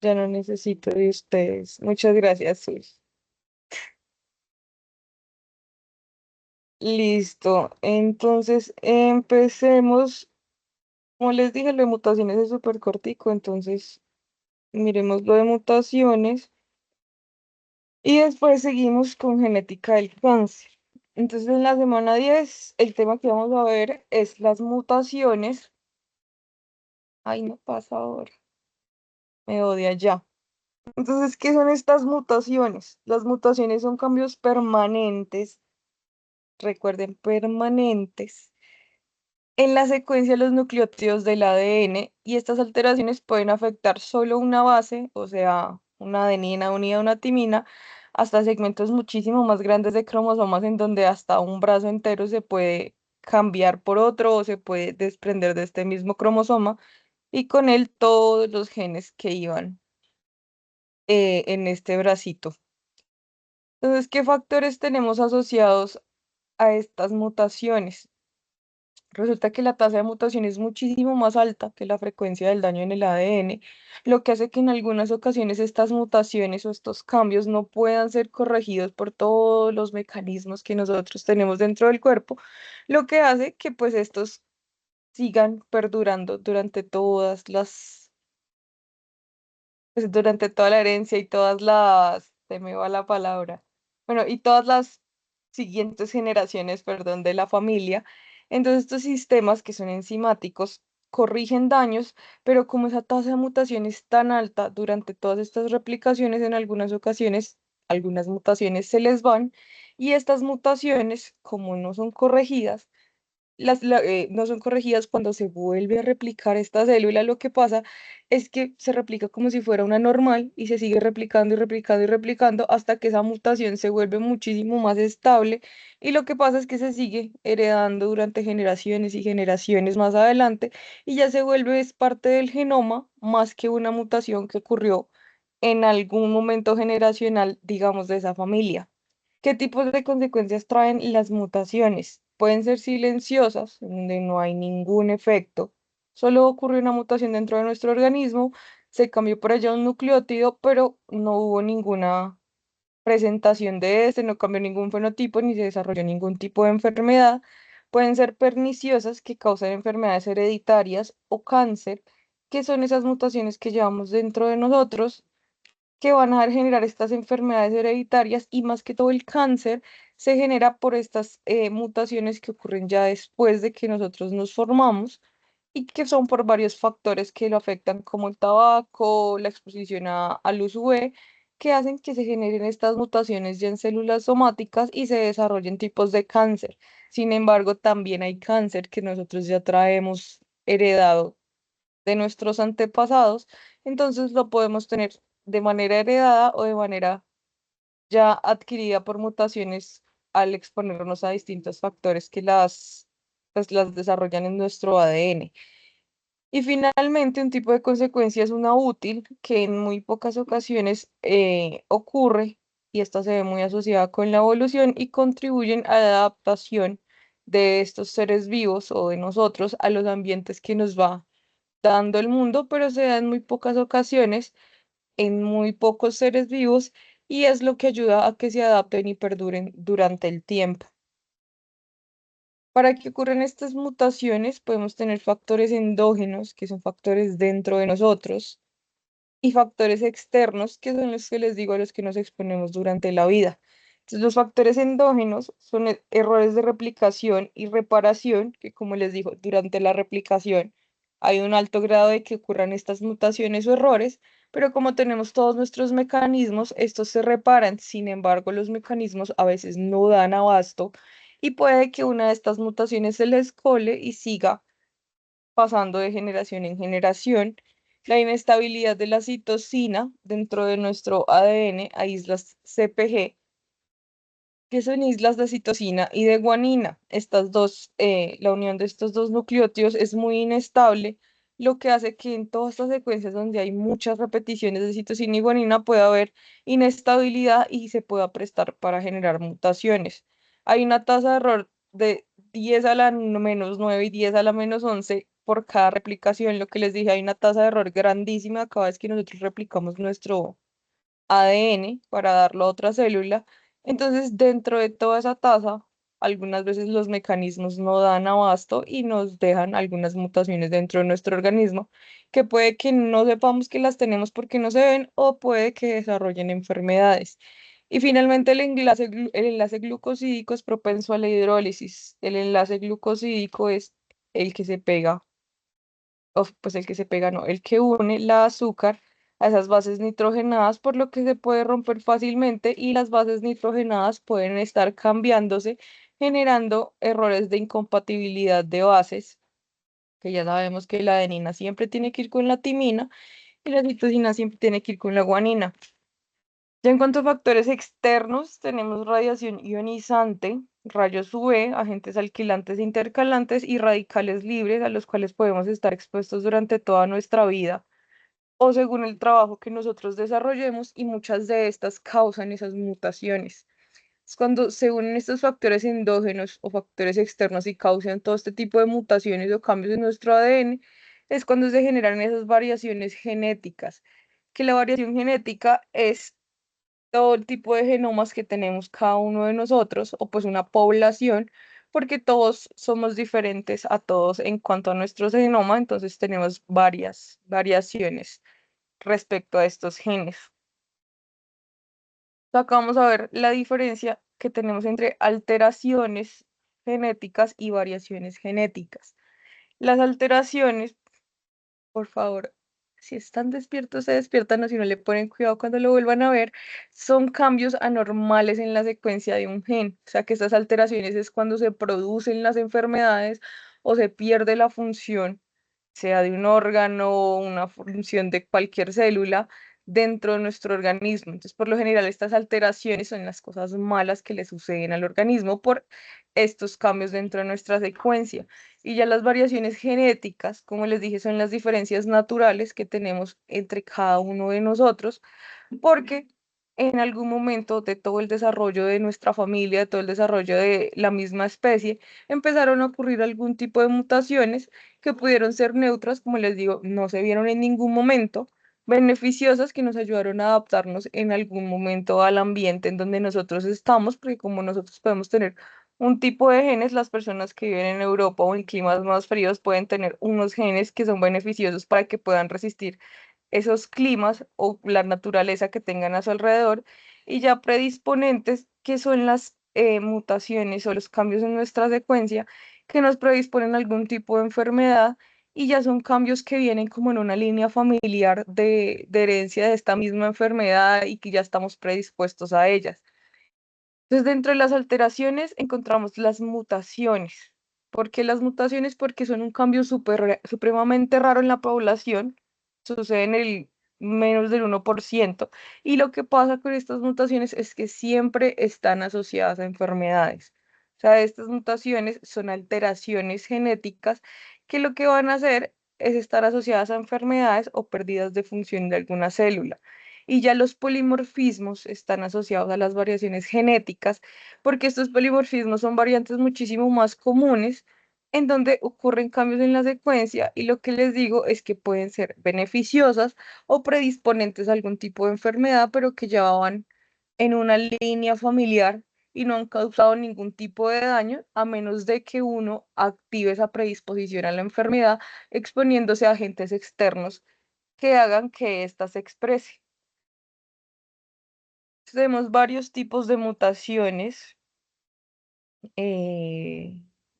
Ya no necesito de ustedes. Muchas gracias, Sus. Listo. Entonces, empecemos. Como les dije, lo de mutaciones es súper cortico, entonces miremos lo de mutaciones y después seguimos con genética del cáncer. Entonces, en la semana 10 el tema que vamos a ver es las mutaciones. Ay, no pasa ahora. Me odia ya. Entonces, ¿qué son estas mutaciones? Las mutaciones son cambios permanentes, recuerden, permanentes, en la secuencia de los nucleótidos del ADN y estas alteraciones pueden afectar solo una base, o sea, una adenina unida a una timina, hasta segmentos muchísimo más grandes de cromosomas en donde hasta un brazo entero se puede cambiar por otro o se puede desprender de este mismo cromosoma y con él todos los genes que iban en este bracito. Entonces, ¿qué factores tenemos asociados a estas mutaciones? Resulta que la tasa de mutación es muchísimo más alta que la frecuencia del daño en el ADN, lo que hace que en algunas ocasiones estas mutaciones o estos cambios no puedan ser corregidos por todos los mecanismos que nosotros tenemos dentro del cuerpo, lo que hace que pues estos sigan perdurando durante pues, durante toda la herencia y se me va la palabra, bueno, y todas las siguientes generaciones, perdón, de la familia. Entonces, estos sistemas que son enzimáticos corrigen daños, pero como esa tasa de mutación es tan alta durante todas estas replicaciones, en algunas ocasiones, algunas mutaciones se les van y estas mutaciones, como no son corregidas, no son corregidas cuando se vuelve a replicar esta célula, lo que pasa es que se replica como si fuera una normal y se sigue replicando y replicando y replicando hasta que esa mutación se vuelve muchísimo más estable y lo que pasa es que se sigue heredando durante generaciones y generaciones más adelante y ya se vuelve es parte del genoma más que una mutación que ocurrió en algún momento generacional, digamos, de esa familia. ¿Qué tipos de consecuencias traen las mutaciones? Pueden ser silenciosas, donde no hay ningún efecto. Solo ocurrió una mutación dentro de nuestro organismo, se cambió por allá un nucleótido, pero no hubo ninguna presentación de este, no cambió ningún fenotipo ni se desarrolló ningún tipo de enfermedad. Pueden ser perniciosas que causan enfermedades hereditarias o cáncer, que son esas mutaciones que llevamos dentro de nosotros que van a generar estas enfermedades hereditarias y más que todo el cáncer se genera por estas mutaciones que ocurren ya después de que nosotros nos formamos y que son por varios factores que lo afectan como el tabaco, la exposición a luz UV, que hacen que se generen estas mutaciones ya en células somáticas y se desarrollen tipos de cáncer. Sin embargo, también hay cáncer que nosotros ya traemos heredado de nuestros antepasados, entonces lo podemos tener de manera heredada o de manera ya adquirida por mutaciones al exponernos a distintos factores que pues, las desarrollan en nuestro ADN. Y finalmente, un tipo de consecuencia es una útil que en muy pocas ocasiones ocurre y esta se ve muy asociada con la evolución y contribuyen a la adaptación de estos seres vivos o de nosotros a los ambientes que nos va dando el mundo, pero se da en muy pocas ocasiones, en muy pocos seres vivos, y es lo que ayuda a que se adapten y perduren durante el tiempo. Para que ocurran estas mutaciones, podemos tener factores endógenos, que son factores dentro de nosotros, y factores externos, que son los que les digo a los que nos exponemos durante la vida. Entonces, los factores endógenos son errores de replicación y reparación, que como les digo, durante la replicación hay un alto grado de que ocurran estas mutaciones o errores, pero como tenemos todos nuestros mecanismos, estos se reparan. Sin embargo, los mecanismos a veces no dan abasto y puede que una de estas mutaciones se les cole y siga pasando de generación en generación. La inestabilidad de la citosina dentro de nuestro ADN a islas CPG, que son islas de citosina y de guanina. La unión de estos dos nucleótidos es muy inestable, lo que hace que en todas estas secuencias donde hay muchas repeticiones de citosina y guanina pueda haber inestabilidad y se pueda prestar para generar mutaciones. Hay una tasa de error de 10 a la -9 y 10 a la -11 por cada replicación. Lo que les dije, hay una tasa de error grandísima cada vez que nosotros replicamos nuestro ADN para darlo a otra célula. Entonces, dentro de toda esa tasa, algunas veces los mecanismos no dan abasto y nos dejan algunas mutaciones dentro de nuestro organismo, que puede que no sepamos que las tenemos porque no se ven o puede que desarrollen enfermedades. Y finalmente el enlace glucosídico es propenso a la hidrólisis. El enlace glucosídico es el que se pega, o pues el que se pega, no, el que une la azúcar a esas bases nitrogenadas, por lo que se puede romper fácilmente y las bases nitrogenadas pueden estar cambiándose, generando errores de incompatibilidad de bases, que ya sabemos que la adenina siempre tiene que ir con la timina y la citosina siempre tiene que ir con la guanina. Ya en cuanto a factores externos, tenemos radiación ionizante, rayos UV, agentes alquilantes e intercalantes y radicales libres a los cuales podemos estar expuestos durante toda nuestra vida o según el trabajo que nosotros desarrollemos y muchas de estas causan esas mutaciones. Es cuando se unen estos factores endógenos o factores externos y causan todo este tipo de mutaciones o cambios en nuestro ADN, es cuando se generan esas variaciones genéticas, que la variación genética es todo el tipo de genomas que tenemos cada uno de nosotros, o pues una población, porque todos somos diferentes a todos en cuanto a nuestro genoma, entonces tenemos varias variaciones respecto a estos genes. Acá vamos a ver la diferencia que tenemos entre alteraciones genéticas y variaciones genéticas. Las alteraciones, por favor, si están despiertos, se despiertan o si no le ponen cuidado cuando lo vuelvan a ver, son cambios anormales en la secuencia de un gen. O sea que estas alteraciones es cuando se producen las enfermedades o se pierde la función, sea de un órgano o una función de cualquier célula dentro de nuestro organismo. Entonces, por lo general, estas alteraciones son las cosas malas que le suceden al organismo por estos cambios dentro de nuestra secuencia. Y ya las variaciones genéticas, como les dije, son las diferencias naturales que tenemos entre cada uno de nosotros, porque en algún momento de todo el desarrollo de nuestra familia, de todo el desarrollo de la misma especie, empezaron a ocurrir algún tipo de mutaciones que pudieron ser neutras, como les digo, no se vieron en ningún momento, beneficiosas que nos ayudaron a adaptarnos en algún momento al ambiente en donde nosotros estamos, porque como nosotros podemos tener un tipo de genes, las personas que viven en Europa o en climas más fríos pueden tener unos genes que son beneficiosos para que puedan resistir esos climas o la naturaleza que tengan a su alrededor y ya predisponentes que son las mutaciones o los cambios en nuestra secuencia que nos predisponen a algún tipo de enfermedad y ya son cambios que vienen como en una línea familiar de herencia de esta misma enfermedad y que ya estamos predispuestos a ellas. Entonces, dentro de las alteraciones encontramos las mutaciones. ¿Por qué las mutaciones? Porque son un cambio supremamente raro en la población, sucede en el menos del 1%, y lo que pasa con estas mutaciones es que siempre están asociadas a enfermedades. O sea, estas mutaciones son alteraciones genéticas que lo que van a hacer es estar asociadas a enfermedades o pérdidas de función de alguna célula. Y ya los polimorfismos están asociados a las variaciones genéticas, porque estos polimorfismos son variantes muchísimo más comunes en donde ocurren cambios en la secuencia y lo que les digo es que pueden ser beneficiosas o predisponentes a algún tipo de enfermedad, pero que ya van en una línea familiar y no han causado ningún tipo de daño, a menos de que uno active esa predisposición a la enfermedad exponiéndose a agentes externos que hagan que ésta se exprese. Tenemos varios tipos de mutaciones.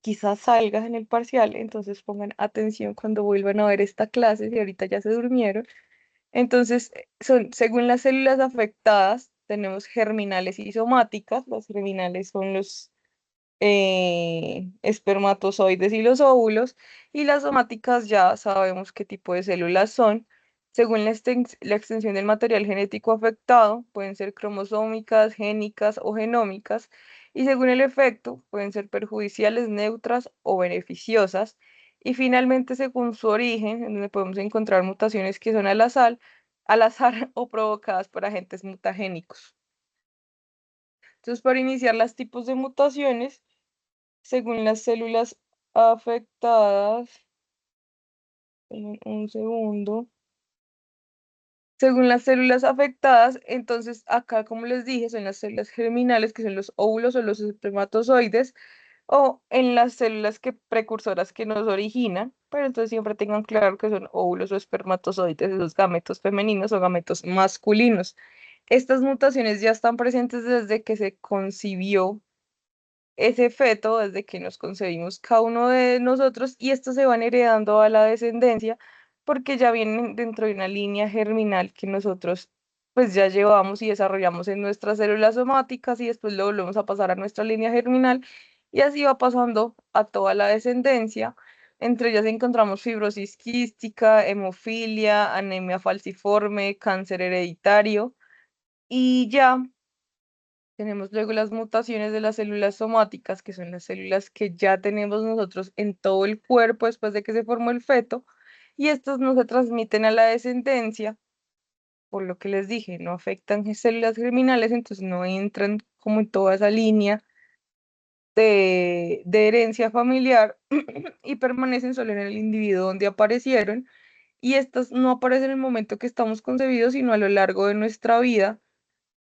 Quizás salgas en el parcial, entonces pongan atención cuando vuelvan a ver esta clase, si ahorita ya se durmieron. Entonces, son, según las células afectadas, tenemos germinales y somáticas. Las germinales son los espermatozoides y los óvulos, y las somáticas ya sabemos qué tipo de células son. Según la extensión del material genético afectado, pueden ser cromosómicas, génicas o genómicas, y según el efecto, pueden ser perjudiciales, neutras o beneficiosas. Y finalmente, según su origen, en donde podemos encontrar mutaciones que son al azar o provocadas por agentes mutagénicos. Entonces, para iniciar los tipos de mutaciones, según las células afectadas, Un segundo. Según las células afectadas, entonces acá, como les dije, son las células germinales, que son los óvulos o los espermatozoides, o en las células precursoras que nos originan, pero entonces siempre tengan claro que son óvulos o espermatozoides, esos gametos femeninos o gametos masculinos. Estas mutaciones ya están presentes desde que se concibió ese feto, desde que nos concebimos cada uno de nosotros, y estos se van heredando a la descendencia porque ya vienen dentro de una línea germinal que nosotros pues ya llevamos y desarrollamos en nuestras células somáticas y después lo volvemos a pasar a nuestra línea germinal y así va pasando a toda la descendencia. Entre ellas encontramos fibrosis quística, hemofilia, anemia falciforme, cáncer hereditario y ya tenemos luego las mutaciones de las células somáticas, que son las células que ya tenemos nosotros en todo el cuerpo después de que se formó el feto, y estas no se transmiten a la descendencia, por lo que les dije, no afectan células germinales, entonces no entran como en toda esa línea de herencia familiar y permanecen solo en el individuo donde aparecieron, y estas no aparecen en el momento que estamos concebidos, sino a lo largo de nuestra vida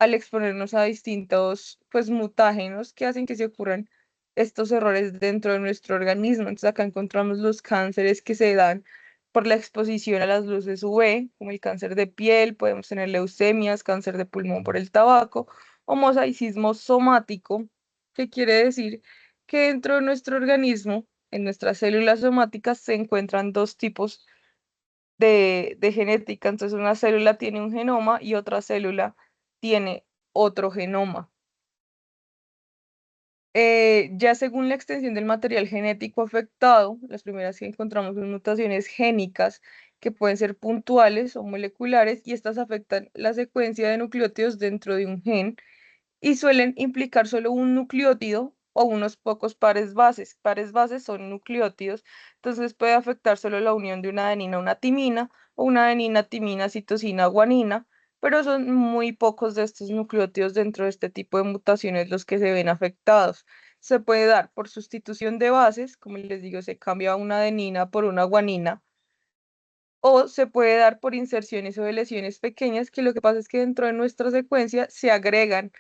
al exponernos a distintos, pues, mutágenos que hacen que se ocurran estos errores dentro de nuestro organismo. Entonces acá encontramos los cánceres que se dan por la exposición a las luces UV, como el cáncer de piel, podemos tener leucemias, cáncer de pulmón por el tabaco, o mosaicismo somático, que quiere decir que dentro de nuestro organismo, en nuestras células somáticas, se encuentran dos tipos de genética. Entonces, una célula tiene un genoma y otra célula tiene otro genoma. Ya según la extensión del material genético afectado, las primeras que encontramos son mutaciones génicas que pueden ser puntuales o moleculares y estas afectan la secuencia de nucleótidos dentro de un gen y suelen implicar solo un nucleótido o unos pocos pares bases. Pares bases son nucleótidos, entonces puede afectar solo la unión de una adenina a una timina o una adenina, timina, citosina, guanina, pero son muy pocos de estos nucleótidos dentro de este tipo de mutaciones los que se ven afectados. Se puede dar por sustitución de bases, como les digo, se cambia una adenina por una guanina, o se puede dar por inserciones o de lesiones pequeñas, que lo que pasa es que dentro de nuestra secuencia se agregan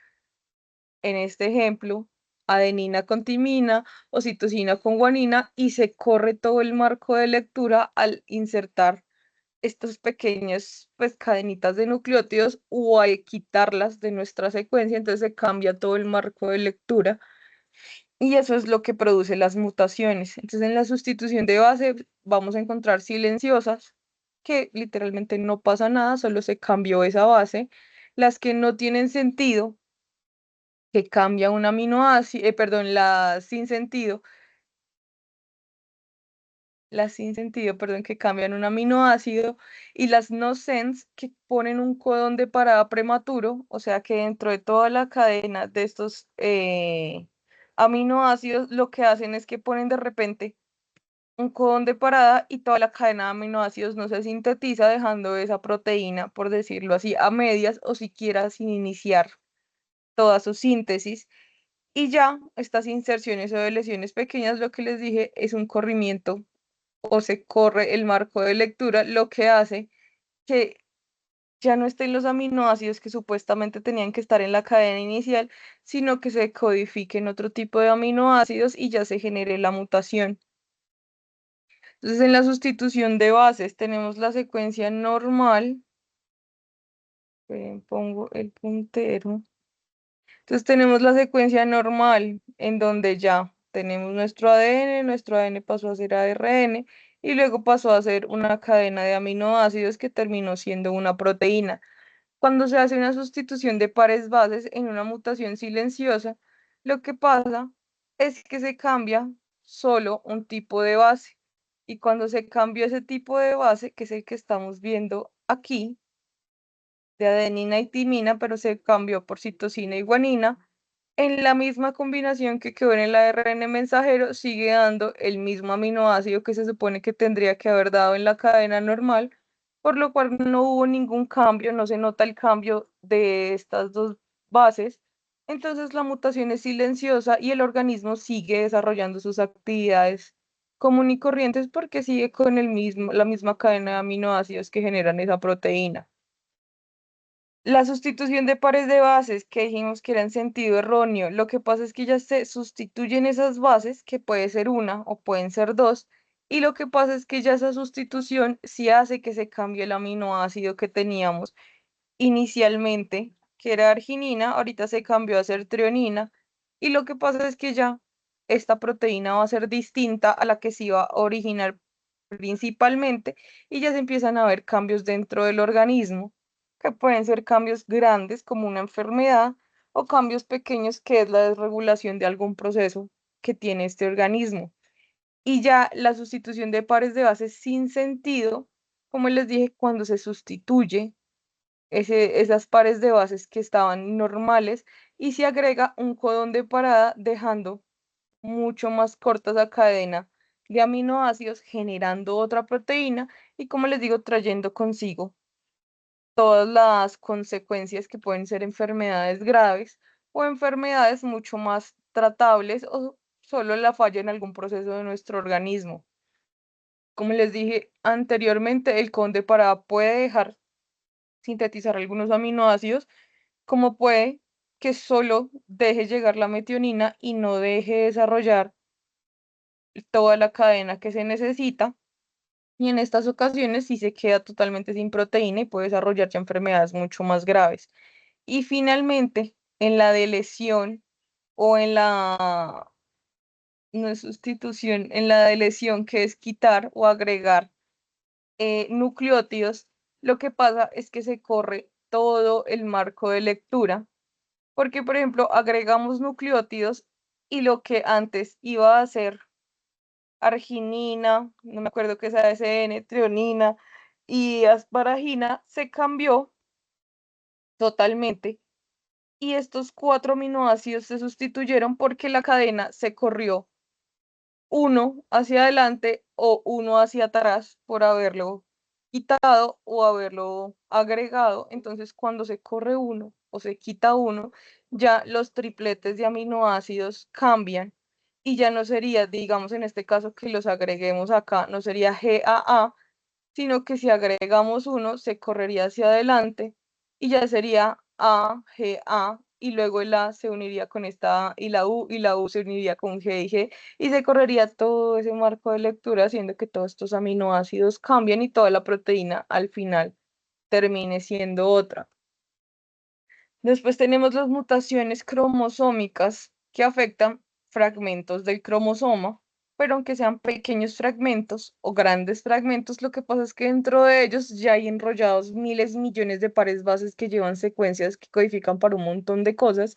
en este ejemplo, adenina con timina o citosina con guanina y se corre todo el marco de lectura al insertar estas pequeñas pues cadenitas de nucleótidos o al quitarlas de nuestra secuencia, entonces se cambia todo el marco de lectura y eso es lo que produce las mutaciones. Entonces en la sustitución de base vamos a encontrar silenciosas que literalmente no pasa nada, solo se cambió esa base. Las que no tienen sentido que cambia un aminoácido, perdón, las sin sentido, perdón, que cambian un aminoácido, y las no sense que ponen un codón de parada prematuro, o sea que dentro de toda la cadena de estos aminoácidos, lo que hacen es que ponen de repente un codón de parada y toda la cadena de aminoácidos no se sintetiza, dejando esa proteína, por decirlo así, a medias o siquiera sin iniciar toda su síntesis. Y ya estas inserciones o de lesiones pequeñas, lo que les dije, es un corrimiento o se corre el marco de lectura, lo que hace que ya no estén los aminoácidos que supuestamente tenían que estar en la cadena inicial, sino que se codifiquen otro tipo de aminoácidos y ya se genere la mutación. Entonces, en la sustitución de bases tenemos la secuencia normal. Pongo el puntero. Entonces tenemos la secuencia normal en donde ya tenemos nuestro ADN pasó a ser ARN y luego pasó a ser una cadena de aminoácidos que terminó siendo una proteína. Cuando se hace una sustitución de pares bases en una mutación silenciosa, lo que pasa es que se cambia solo un tipo de base. Y cuando se cambió ese tipo de base, que es el que estamos viendo aquí, de adenina y timina, pero se cambió por citosina y guanina. En la misma combinación que quedó en el ARN mensajero, sigue dando el mismo aminoácido que se supone que tendría que haber dado en la cadena normal, por lo cual no hubo ningún cambio, no se nota el cambio de estas dos bases. Entonces la mutación es silenciosa y el organismo sigue desarrollando sus actividades común y corrientes porque sigue con la misma cadena de aminoácidos que generan esa proteína. La sustitución de pares de bases que dijimos que era en sentido erróneo, lo que pasa es que ya se sustituyen esas bases, que puede ser una o pueden ser dos, y lo que pasa es que ya esa sustitución sí hace que se cambie el aminoácido que teníamos inicialmente, que era arginina, ahorita se cambió a ser trionina, y lo que pasa es que ya esta proteína va a ser distinta a la que se iba a originar principalmente, y ya se empiezan a ver cambios dentro del organismo, que pueden ser cambios grandes como una enfermedad o cambios pequeños que es la desregulación de algún proceso que tiene este organismo. Y ya la sustitución de pares de bases sin sentido, como les dije, cuando se sustituye esas pares de bases que estaban normales y se agrega un codón de parada dejando mucho más corta esa cadena de aminoácidos, generando otra proteína y, como les digo, trayendo consigo todas las consecuencias que pueden ser enfermedades graves o enfermedades mucho más tratables o solo la falla en algún proceso de nuestro organismo. Como les dije anteriormente, el codón de parada puede dejar sintetizar algunos aminoácidos, como puede que solo deje llegar la metionina y no deje desarrollar toda la cadena que se necesita. Y en estas ocasiones sí se queda totalmente sin proteína y puede desarrollar ya enfermedades mucho más graves. Y finalmente, en la delesión o en la, no es sustitución, en la delesión, que es quitar o agregar nucleótidos, lo que pasa es que se corre todo el marco de lectura porque, por ejemplo, agregamos nucleótidos y lo que antes iba a ser arginina, no me acuerdo qué es ASN, trionina y asparagina, se cambió totalmente y estos cuatro aminoácidos se sustituyeron porque la cadena se corrió uno hacia adelante o uno hacia atrás por haberlo quitado o haberlo agregado. Entonces, cuando se corre uno o se quita uno, ya los tripletes de aminoácidos cambian y ya no sería, digamos en este caso que los agreguemos acá, no sería GAA, sino que si agregamos uno, se correría hacia adelante y ya sería A, G, A, y luego el A se uniría con esta A y la U se uniría con G y G, y se correría todo ese marco de lectura, haciendo que todos estos aminoácidos cambien y toda la proteína al final termine siendo otra. Después tenemos las mutaciones cromosómicas que afectan fragmentos del cromosoma, pero aunque sean pequeños fragmentos o grandes fragmentos, lo que pasa es que dentro de ellos ya hay enrollados miles, millones de pares bases que llevan secuencias que codifican para un montón de cosas.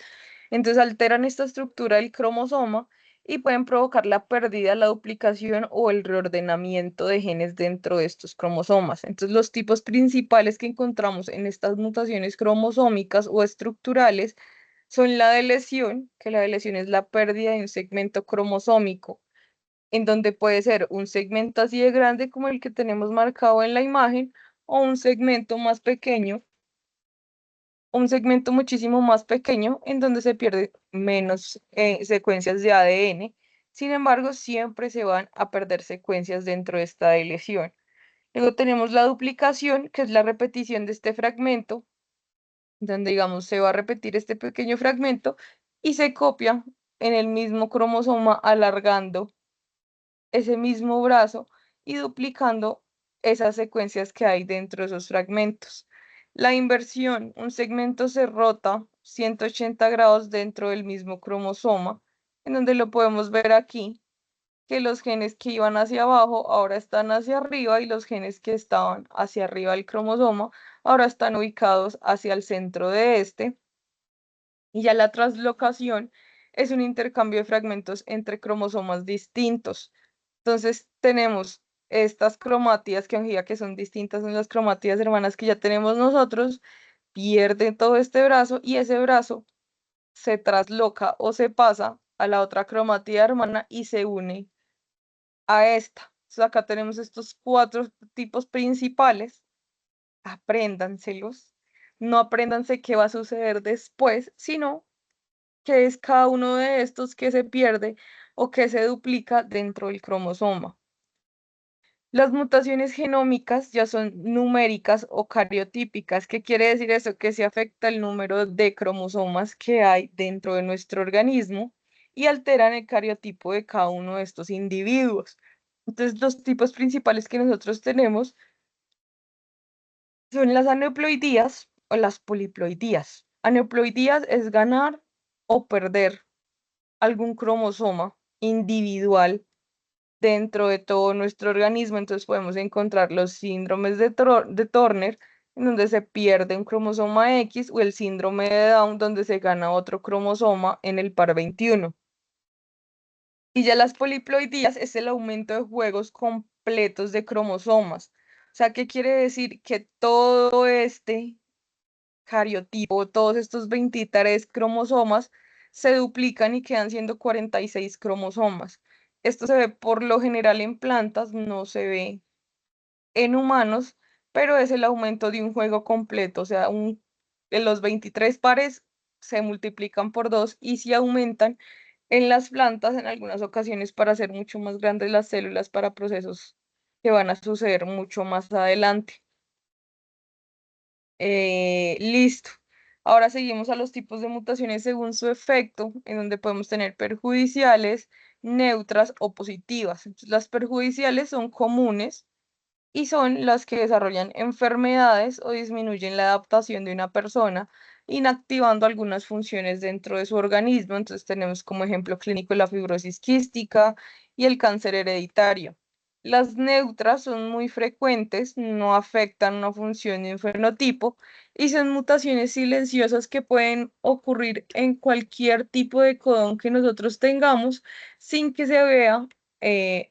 Entonces alteran esta estructura del cromosoma y pueden provocar la pérdida, la duplicación o el reordenamiento de genes dentro de estos cromosomas. Entonces, los tipos principales que encontramos en estas mutaciones cromosómicas o estructurales son la delesión, que la delesión es la pérdida de un segmento cromosómico, en donde puede ser un segmento así de grande como el que tenemos marcado en la imagen, o un segmento más pequeño, un segmento muchísimo más pequeño en donde se pierde menos secuencias de ADN. Sin embargo, siempre se van a perder secuencias dentro de esta lesión. Luego tenemos la duplicación, que es la repetición de este fragmento, donde digamos se va a repetir este pequeño fragmento y se copia en el mismo cromosoma alargando ese mismo brazo y duplicando esas secuencias que hay dentro de esos fragmentos. La inversión, un segmento se rota 180 grados dentro del mismo cromosoma, en donde lo podemos ver aquí, que los genes que iban hacia abajo ahora están hacia arriba y los genes que estaban hacia arriba del cromosoma ahora están ubicados hacia el centro de este. Y ya la translocación es un intercambio de fragmentos entre cromosomas distintos. Entonces tenemos estas cromátidas que, aunque que son distintas en las cromátidas hermanas que ya tenemos nosotros, pierden todo este brazo y ese brazo se trasloca o se pasa a la otra cromátida hermana y se une a esta. Entonces acá tenemos estos cuatro tipos principales. Apréndanselos. No apréndanse qué va a suceder después, sino que es cada uno de estos que se pierde o que se duplica dentro del cromosoma. Las mutaciones genómicas ya son numéricas o cariotípicas. ¿Qué quiere decir eso? Que se afecta el número de cromosomas que hay dentro de nuestro organismo y alteran el cariotipo de cada uno de estos individuos. Entonces, los tipos principales que nosotros tenemos son las aneuploidías o las poliploidías. Aneuploidías es ganar o perder algún cromosoma individual dentro de todo nuestro organismo. Entonces podemos encontrar los síndromes de Turner, en donde se pierde un cromosoma X, o el síndrome de Down, donde se gana otro cromosoma en el par 21. Y ya las poliploidías es el aumento de juegos completos de cromosomas. O sea, ¿qué quiere decir? Que todo este cariotipo, todos estos 23 cromosomas se duplican y quedan siendo 46 cromosomas. Esto se ve por lo general en plantas, no se ve en humanos, pero es el aumento de un juego completo, o sea, de los 23 pares se multiplican por 2 y si aumentan en las plantas en algunas ocasiones para hacer mucho más grandes las células para procesos que van a suceder mucho más adelante. Listo. Ahora seguimos a los tipos de mutaciones según su efecto, en donde podemos tener perjudiciales, neutras o positivas. Entonces, las perjudiciales son comunes y son las que desarrollan enfermedades o disminuyen la adaptación de una persona, inactivando algunas funciones dentro de su organismo. Entonces tenemos como ejemplo clínico la fibrosis quística y el cáncer hereditario. Las neutras son muy frecuentes, no afectan una función ni un fenotipo y son mutaciones silenciosas que pueden ocurrir en cualquier tipo de codón que nosotros tengamos sin que se vea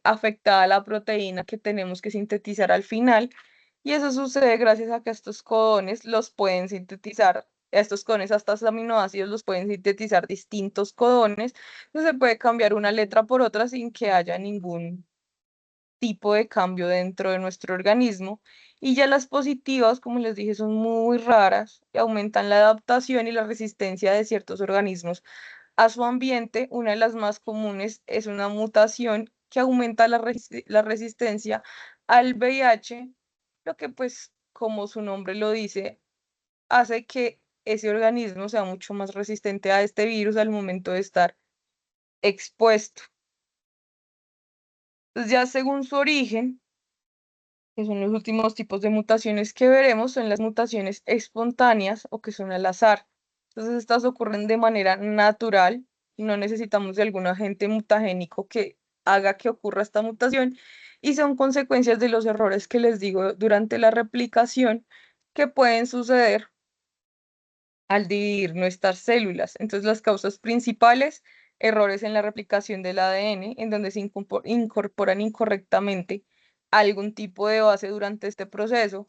afectada la proteína que tenemos que sintetizar al final. Y eso sucede gracias a que estos codones los pueden sintetizar, estos codones, hasta los aminoácidos los pueden sintetizar distintos codones. Entonces se puede cambiar una letra por otra sin que haya ningún tipo de cambio dentro de nuestro organismo. Y ya las positivas, como les dije, son muy raras y aumentan la adaptación y la resistencia de ciertos organismos a su ambiente. Una de las más comunes es una mutación que aumenta la resistencia al VIH, lo que pues, como su nombre lo dice, hace que ese organismo sea mucho más resistente a este virus al momento de estar expuesto. Entonces, ya según su origen, que son los últimos tipos de mutaciones que veremos, son las mutaciones espontáneas o que son al azar. Entonces, estas ocurren de manera natural y no necesitamos de algún agente mutagénico que haga que ocurra esta mutación y son consecuencias de los errores que les digo durante la replicación que pueden suceder al dividir nuestras células. Entonces, las causas principales, errores en la replicación del ADN, en donde se incorporan incorrectamente algún tipo de base durante este proceso,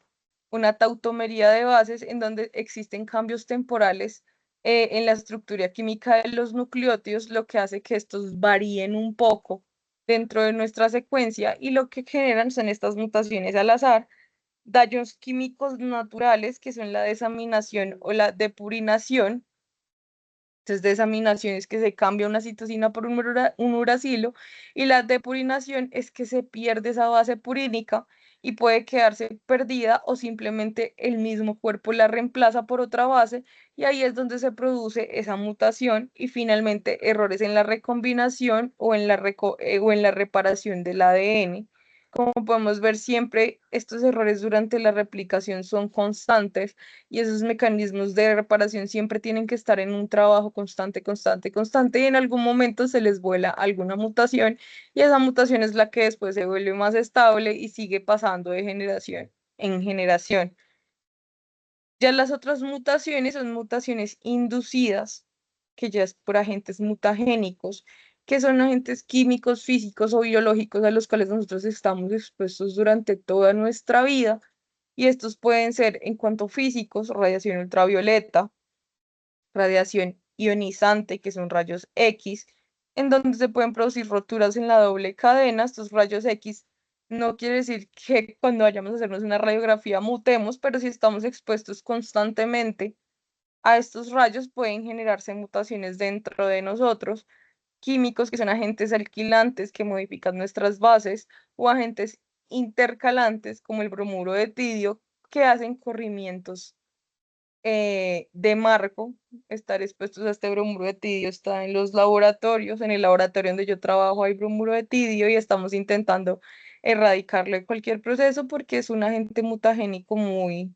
una tautomería de bases, en donde existen cambios temporales en la estructura química de los nucleótidos, lo que hace que estos varíen un poco dentro de nuestra secuencia y lo que generan son estas mutaciones al azar, daños químicos naturales, que son la desaminación o la depurinación. Entonces, desaminación es que se cambia una citosina por un uracilo y la depurinación es que se pierde esa base purínica y puede quedarse perdida o simplemente el mismo cuerpo la reemplaza por otra base y ahí es donde se produce esa mutación y finalmente errores en la recombinación o en la reparación del ADN. Como podemos ver, siempre estos errores durante la replicación son constantes y esos mecanismos de reparación siempre tienen que estar en un trabajo constante, constante, constante y en algún momento se les vuela alguna mutación y esa mutación es la que después se vuelve más estable y sigue pasando de generación en generación. Ya las otras mutaciones son mutaciones inducidas, que ya es por agentes mutagénicos, que son agentes químicos, físicos o biológicos a los cuales nosotros estamos expuestos durante toda nuestra vida. Y estos pueden ser, en cuanto físicos, radiación ultravioleta, radiación ionizante, que son rayos X, en donde se pueden producir roturas en la doble cadena. Estos rayos X no quiere decir que cuando vayamos a hacernos una radiografía mutemos, pero si estamos expuestos constantemente A estos rayos pueden generarse mutaciones dentro de nosotros, químicos que son agentes alquilantes que modifican nuestras bases o agentes intercalantes como el bromuro de tidio que hacen corrimientos de marco. Estar expuestos a este bromuro de tidio está en los laboratorios. En el laboratorio donde yo trabajo hay bromuro de tidio y estamos intentando erradicarlo de cualquier proceso porque es un agente mutagénico muy,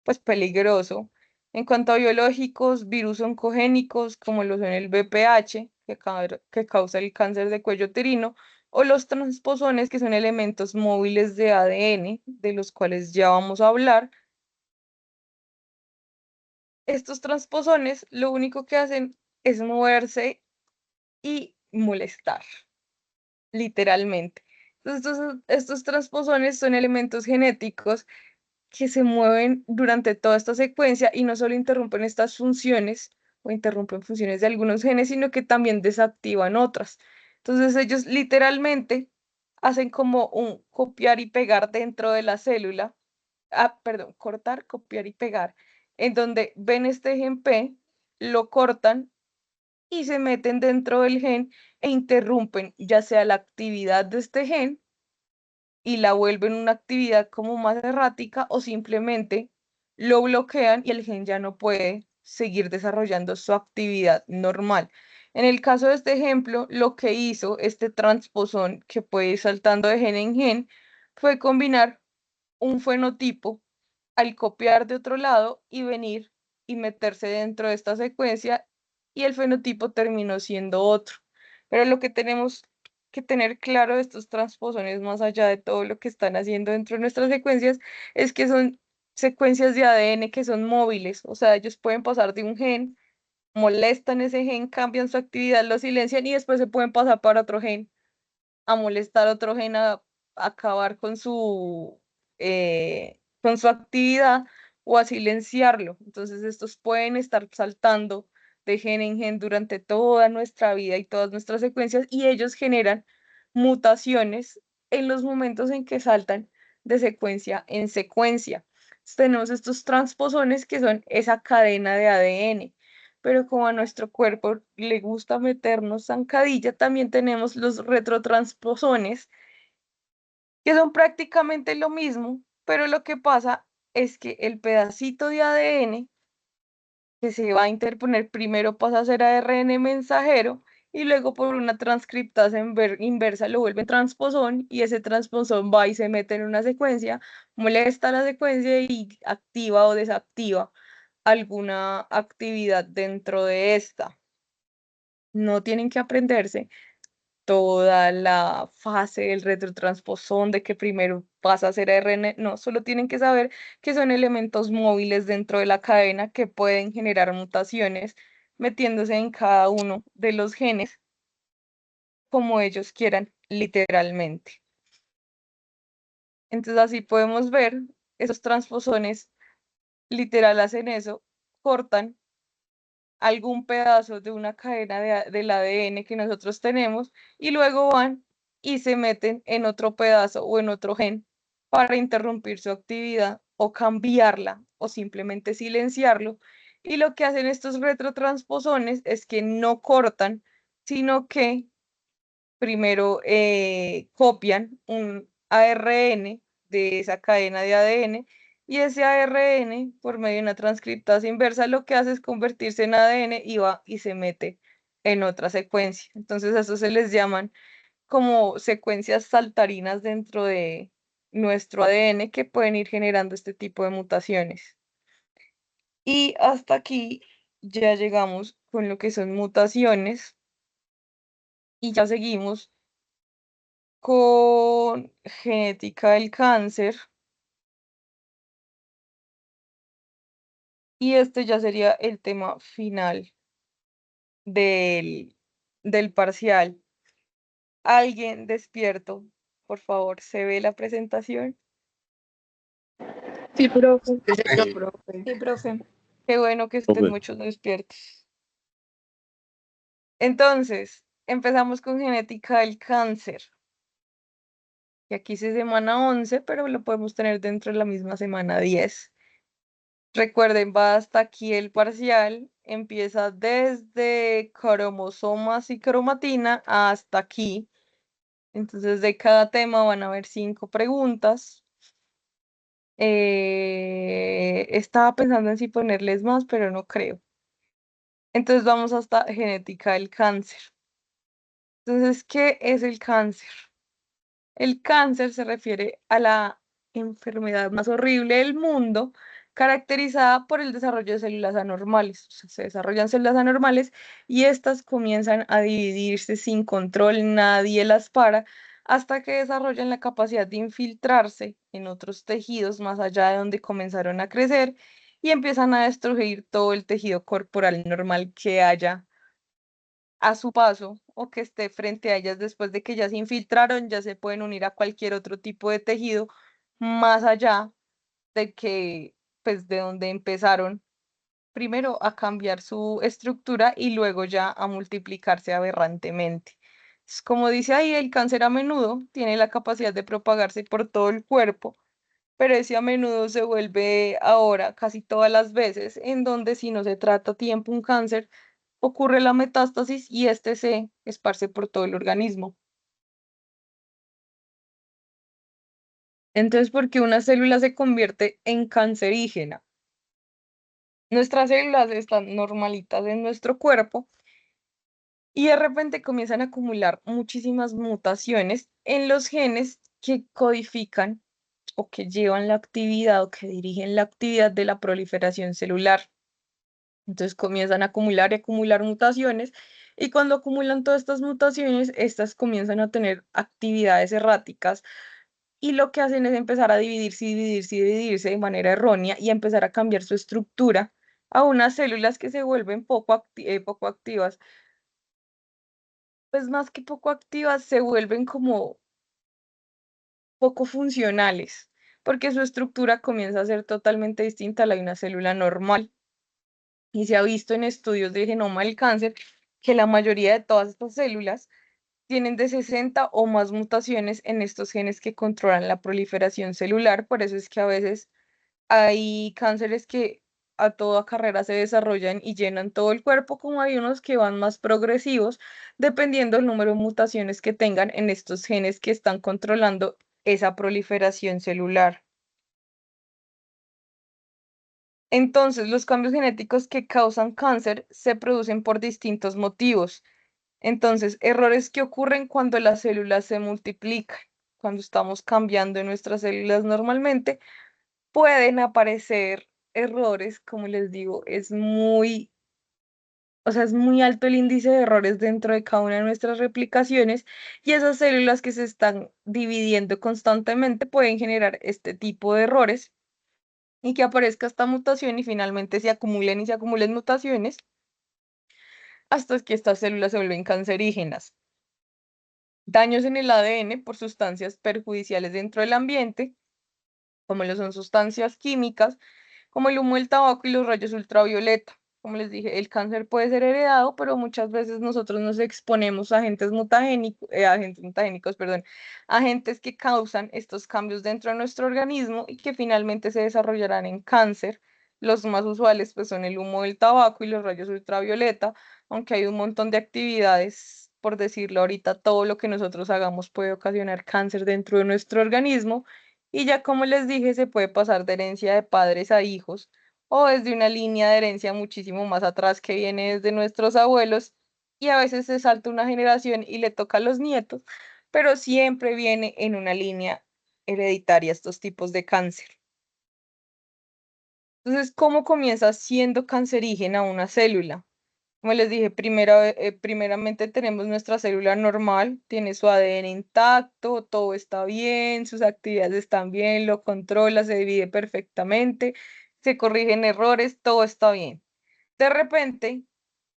pues, peligroso. En cuanto a biológicos, virus oncogénicos como lo son el VPH, que causa el cáncer de cuello uterino, o los transposones, que son elementos móviles de ADN, de los cuales ya vamos a hablar. Estos transposones lo único que hacen es moverse y molestar, literalmente. Entonces, estos transposones son elementos genéticos que se mueven durante toda esta secuencia y no solo interrumpen estas funciones o interrumpen funciones de algunos genes, sino que también desactivan otras. Entonces ellos literalmente hacen como un copiar y pegar dentro de la célula, perdón, cortar, copiar y pegar, en donde ven este gen P, lo cortan y se meten dentro del gen e interrumpen ya sea la actividad de este gen y la vuelven una actividad como más errática o simplemente lo bloquean y el gen ya no puede seguir desarrollando su actividad normal. En el caso de este ejemplo, lo que hizo este transposón que puede ir saltando de gen en gen fue combinar un fenotipo al copiar de otro lado y venir y meterse dentro de esta secuencia y el fenotipo terminó siendo otro. Pero lo que tenemos que tener claro de estos transposones, más allá de todo lo que están haciendo dentro de nuestras secuencias, es que son secuencias de ADN que son móviles, o sea, ellos pueden pasar de un gen, molestan ese gen, cambian su actividad, lo silencian y después se pueden pasar para otro gen a molestar a otro gen, a acabar con su actividad o a silenciarlo. Entonces, estos pueden estar saltando de gen en gen durante toda nuestra vida y todas nuestras secuencias y ellos generan mutaciones en los momentos en que saltan de secuencia en secuencia. Entonces, tenemos estos transposones que son esa cadena de ADN, pero como a nuestro cuerpo le gusta meternos zancadilla, también tenemos los retrotransposones, que son prácticamente lo mismo, pero lo que pasa es que el pedacito de ADN que se va a interponer primero pasa a ser ARN mensajero y luego por una transcriptasa inversa lo vuelve transposón y ese transposón va y se mete en una secuencia, molesta la secuencia y activa o desactiva alguna actividad dentro de esta. No tienen que aprenderse toda la fase del retrotransposón, de que primero pasa a ser ARN, no, solo tienen que saber que son elementos móviles dentro de la cadena que pueden generar mutaciones metiéndose en cada uno de los genes como ellos quieran, literalmente. Entonces así podemos ver, esos transposones literal hacen eso, cortan algún pedazo de una cadena del ADN que nosotros tenemos y luego van y se meten en otro pedazo o en otro gen para interrumpir su actividad o cambiarla o simplemente silenciarlo. Y lo que hacen estos retrotransposones es que no cortan, sino que primero copian un ARN de esa cadena de ADN y ese ARN, por medio de una transcriptasa inversa, lo que hace es convertirse en ADN y va y se mete en otra secuencia. Entonces, a eso se les llaman como secuencias saltarinas dentro de nuestro ADN que pueden ir generando este tipo de mutaciones. Y hasta aquí ya llegamos con lo que son mutaciones y ya seguimos con genética del cáncer y este ya sería el tema final del, del parcial. ¿Alguien despierto? Por favor, ¿se ve la presentación? Sí, profe. Sí, Profe. Sí, profe. Qué bueno que estén profe. muchos despiertos. Entonces, empezamos con genética del cáncer. Y aquí es semana 11, pero lo podemos tener dentro de la misma semana 10. Recuerden, va hasta aquí el parcial. Empieza desde cromosomas y cromatina hasta aquí. Entonces, de cada tema van a haber 5 preguntas. Estaba pensando en si ponerles más, pero no creo. Entonces, vamos hasta genética del cáncer. Entonces, ¿qué es el cáncer? El cáncer se refiere a la enfermedad más horrible del mundo, caracterizada por el desarrollo de células anormales. O sea, se desarrollan células anormales y estas comienzan a dividirse sin control, nadie las para, hasta que desarrollan la capacidad de infiltrarse en otros tejidos más allá de donde comenzaron a crecer y empiezan a destruir todo el tejido corporal normal que haya a su paso o que esté frente a ellas después de que ya se infiltraron, ya se pueden unir a cualquier otro tipo de tejido más allá de que, pues, de donde empezaron, primero a cambiar su estructura y luego ya a multiplicarse aberrantemente. Como dice ahí, el cáncer a menudo tiene la capacidad de propagarse por todo el cuerpo, pero ese a menudo se vuelve ahora casi todas las veces en donde si no se trata a tiempo un cáncer, ocurre la metástasis y este se esparce por todo el organismo. Entonces, ¿por qué una célula se convierte en cancerígena? Nuestras células están normalitas en nuestro cuerpo y de repente comienzan a acumular muchísimas mutaciones en los genes que codifican o que llevan la actividad o que dirigen la actividad de la proliferación celular. Entonces comienzan a acumular y acumular mutaciones y cuando acumulan todas estas mutaciones, estas comienzan a tener actividades erráticas y lo que hacen es empezar a dividirse y dividirse y dividirse de manera errónea y empezar a cambiar su estructura a unas células que se vuelven poco activas. Pues más que poco activas, se vuelven como poco funcionales, porque su estructura comienza a ser totalmente distinta a la de una célula normal. Y se ha visto en estudios de genoma del cáncer que la mayoría de todas estas células tienen de 60 o más mutaciones en estos genes que controlan la proliferación celular. Por eso es que a veces hay cánceres que a toda carrera se desarrollan y llenan todo el cuerpo, como hay unos que van más progresivos, dependiendo del número de mutaciones que tengan en estos genes que están controlando esa proliferación celular. Entonces, los cambios genéticos que causan cáncer se producen por distintos motivos. Entonces, errores que ocurren cuando las células se multiplican, cuando estamos cambiando en nuestras células normalmente, pueden aparecer errores, como les digo, o sea, es muy alto el índice de errores dentro de cada una de nuestras replicaciones y esas células que se están dividiendo constantemente pueden generar este tipo de errores y que aparezca esta mutación y finalmente se acumulen y se acumulen mutaciones hasta que estas células se vuelven cancerígenas. Daños en el ADN por sustancias perjudiciales dentro del ambiente, como lo son sustancias químicas, como el humo del tabaco y los rayos ultravioleta. Como les dije, el cáncer puede ser heredado, pero muchas veces nosotros nos exponemos a agentes mutagénicos, perdón, agentes que causan estos cambios dentro de nuestro organismo y que finalmente se desarrollarán en cáncer. Los más usuales pues son el humo del tabaco y los rayos ultravioleta, aunque hay un montón de actividades, por decirlo ahorita, todo lo que nosotros hagamos puede ocasionar cáncer dentro de nuestro organismo y ya como les dije, se puede pasar de herencia de padres a hijos o desde una línea de herencia muchísimo más atrás que viene desde nuestros abuelos y a veces se salta una generación y le toca a los nietos, pero siempre viene en una línea hereditaria estos tipos de cáncer. Entonces, ¿cómo comienza siendo cancerígena una célula? Como les dije, primeramente tenemos nuestra célula normal, tiene su ADN intacto, todo está bien, sus actividades están bien, lo controla, se divide perfectamente, se corrigen errores, todo está bien. De repente,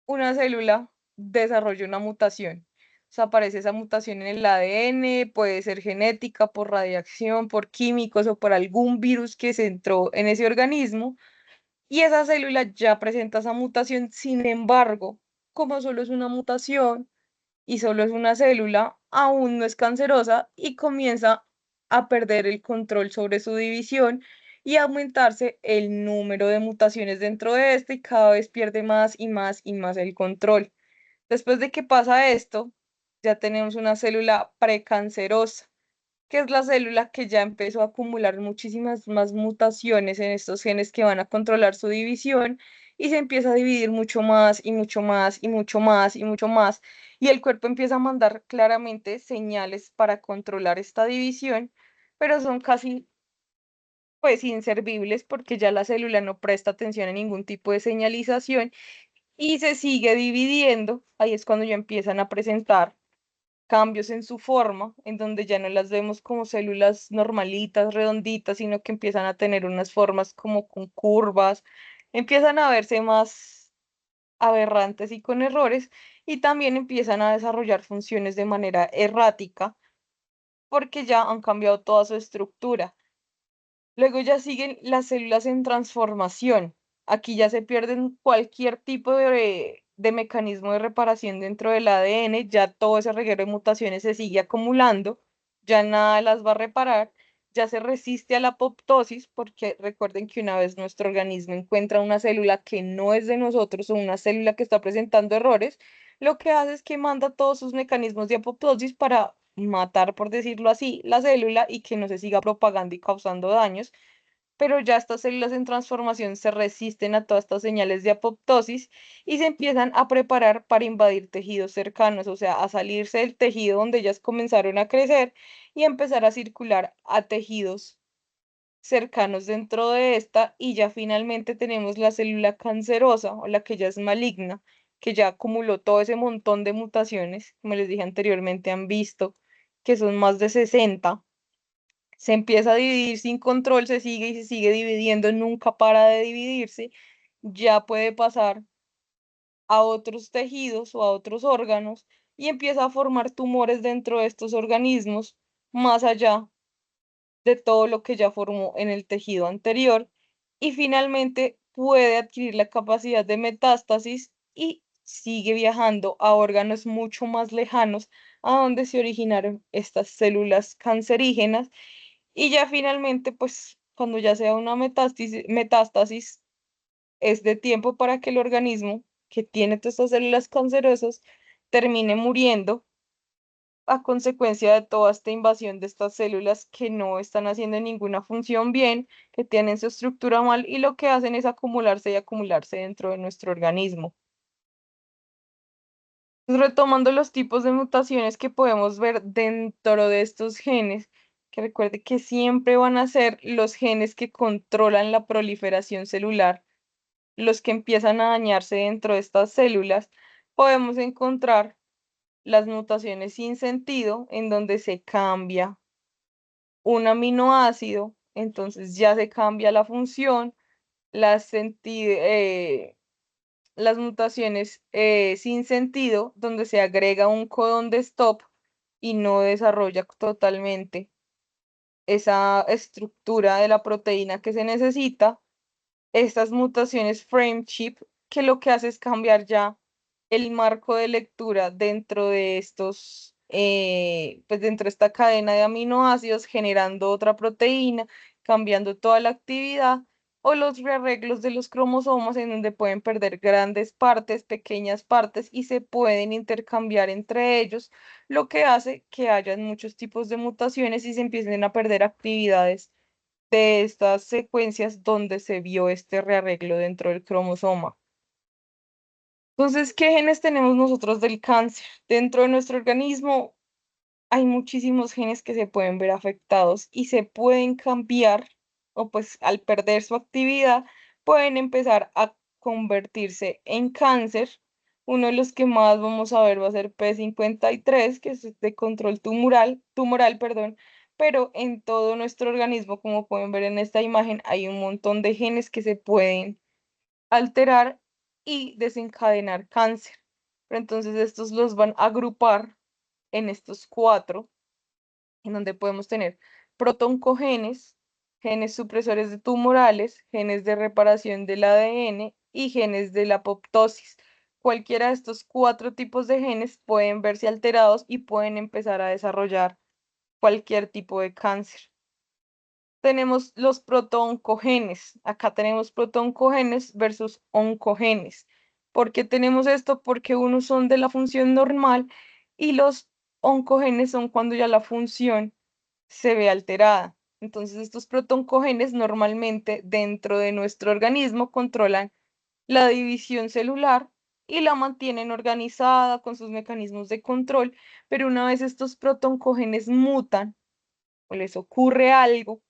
una célula desarrolla una mutación. O sea, aparece esa mutación en el ADN, puede ser genética, por radiación, por químicos o por algún virus que se entró en ese organismo y esa célula ya presenta esa mutación, sin embargo, como solo es una mutación y solo es una célula, aún no es cancerosa y comienza a perder el control sobre su división y aumentarse el número de mutaciones dentro de este y cada vez pierde más y más y más el control. Después de que pasa esto, ya tenemos una célula precancerosa, que es la célula que ya empezó a acumular muchísimas más mutaciones en estos genes que van a controlar su división y se empieza a dividir mucho más y mucho más y mucho más y mucho más. Y el cuerpo empieza a mandar claramente señales para controlar esta división, pero son casi pues inservibles porque ya la célula no presta atención a ningún tipo de señalización y se sigue dividiendo. Ahí es cuando ya empiezan a presentar cambios en su forma, en donde ya no las vemos como células normalitas, redonditas, sino que empiezan a tener unas formas como con curvas, empiezan a verse más aberrantes y con errores, y también empiezan a desarrollar funciones de manera errática, porque ya han cambiado toda su estructura. Luego ya siguen las células en transformación. Aquí ya se pierden cualquier tipo de mecanismo de reparación dentro del ADN, ya todo ese reguero de mutaciones se sigue acumulando, ya nada las va a reparar, ya se resiste a la apoptosis, porque recuerden que una vez nuestro organismo encuentra una célula que no es de nosotros o una célula que está presentando errores, lo que hace es que manda todos sus mecanismos de apoptosis para matar, por decirlo así, la célula y que no se siga propagando y causando daños, pero ya estas células en transformación se resisten a todas estas señales de apoptosis y se empiezan a preparar para invadir tejidos cercanos, o sea, a salirse del tejido donde ellas comenzaron a crecer y empezar a circular a tejidos cercanos dentro de esta y ya finalmente tenemos la célula cancerosa o la que ya es maligna, que ya acumuló todo ese montón de mutaciones, como les dije anteriormente, han visto que son más de 60, se empieza a dividir sin control, se sigue y se sigue dividiendo, nunca para de dividirse, ya puede pasar a otros tejidos o a otros órganos y empieza a formar tumores dentro de estos organismos, más allá de todo lo que ya formó en el tejido anterior y finalmente puede adquirir la capacidad de metástasis y sigue viajando a órganos mucho más lejanos a donde se originaron estas células cancerígenas y ya finalmente, pues cuando ya sea una metástasis es de tiempo para que el organismo que tiene todas estas células cancerosas termine muriendo a consecuencia de toda esta invasión de estas células que no están haciendo ninguna función bien, que tienen su estructura mal y lo que hacen es acumularse y acumularse dentro de nuestro organismo. Retomando los tipos de mutaciones que podemos ver dentro de estos genes, que recuerde que siempre van a ser los genes que controlan la proliferación celular, los que empiezan a dañarse dentro de estas células, podemos encontrar las mutaciones sin sentido, en donde se cambia un aminoácido, entonces ya se cambia la función, las mutaciones sin sentido, donde se agrega un codón de stop y no desarrolla totalmente esa estructura de la proteína que se necesita, estas mutaciones frame chip, que lo que hace es cambiar ya el marco de lectura dentro de estos, pues dentro de esta cadena de aminoácidos, generando otra proteína, cambiando toda la actividad, o los rearreglos de los cromosomas en donde pueden perder grandes partes, pequeñas partes y se pueden intercambiar entre ellos, lo que hace que hayan muchos tipos de mutaciones y se empiecen a perder actividades de estas secuencias donde se vio este rearreglo dentro del cromosoma. Entonces, ¿qué genes tenemos nosotros del cáncer? Dentro de nuestro organismo hay muchísimos genes que se pueden ver afectados y se pueden cambiar o pues al perder su actividad pueden empezar a convertirse en cáncer. Uno de los que más vamos a ver va a ser P53, que es de control tumoral, perdón, pero en todo nuestro organismo, como pueden ver en esta imagen, hay un montón de genes que se pueden alterar y desencadenar cáncer. Pero entonces estos los van a agrupar en estos cuatro en donde podemos tener protoncogenes, genes supresores de tumorales, genes de reparación del ADN y genes de la apoptosis. Cualquiera de estos cuatro tipos de genes pueden verse alterados y pueden empezar a desarrollar cualquier tipo de cáncer. tenemos los protooncogenes. Acá tenemos protooncogenes versus oncogenes. ¿Por qué tenemos esto? Porque unos son de la función normal y los oncogenes son cuando ya la función se ve alterada. Entonces, estos protooncogenes normalmente dentro de nuestro organismo controlan la división celular y la mantienen organizada con sus mecanismos de control, pero una vez estos protooncogenes mutan o les ocurre algo,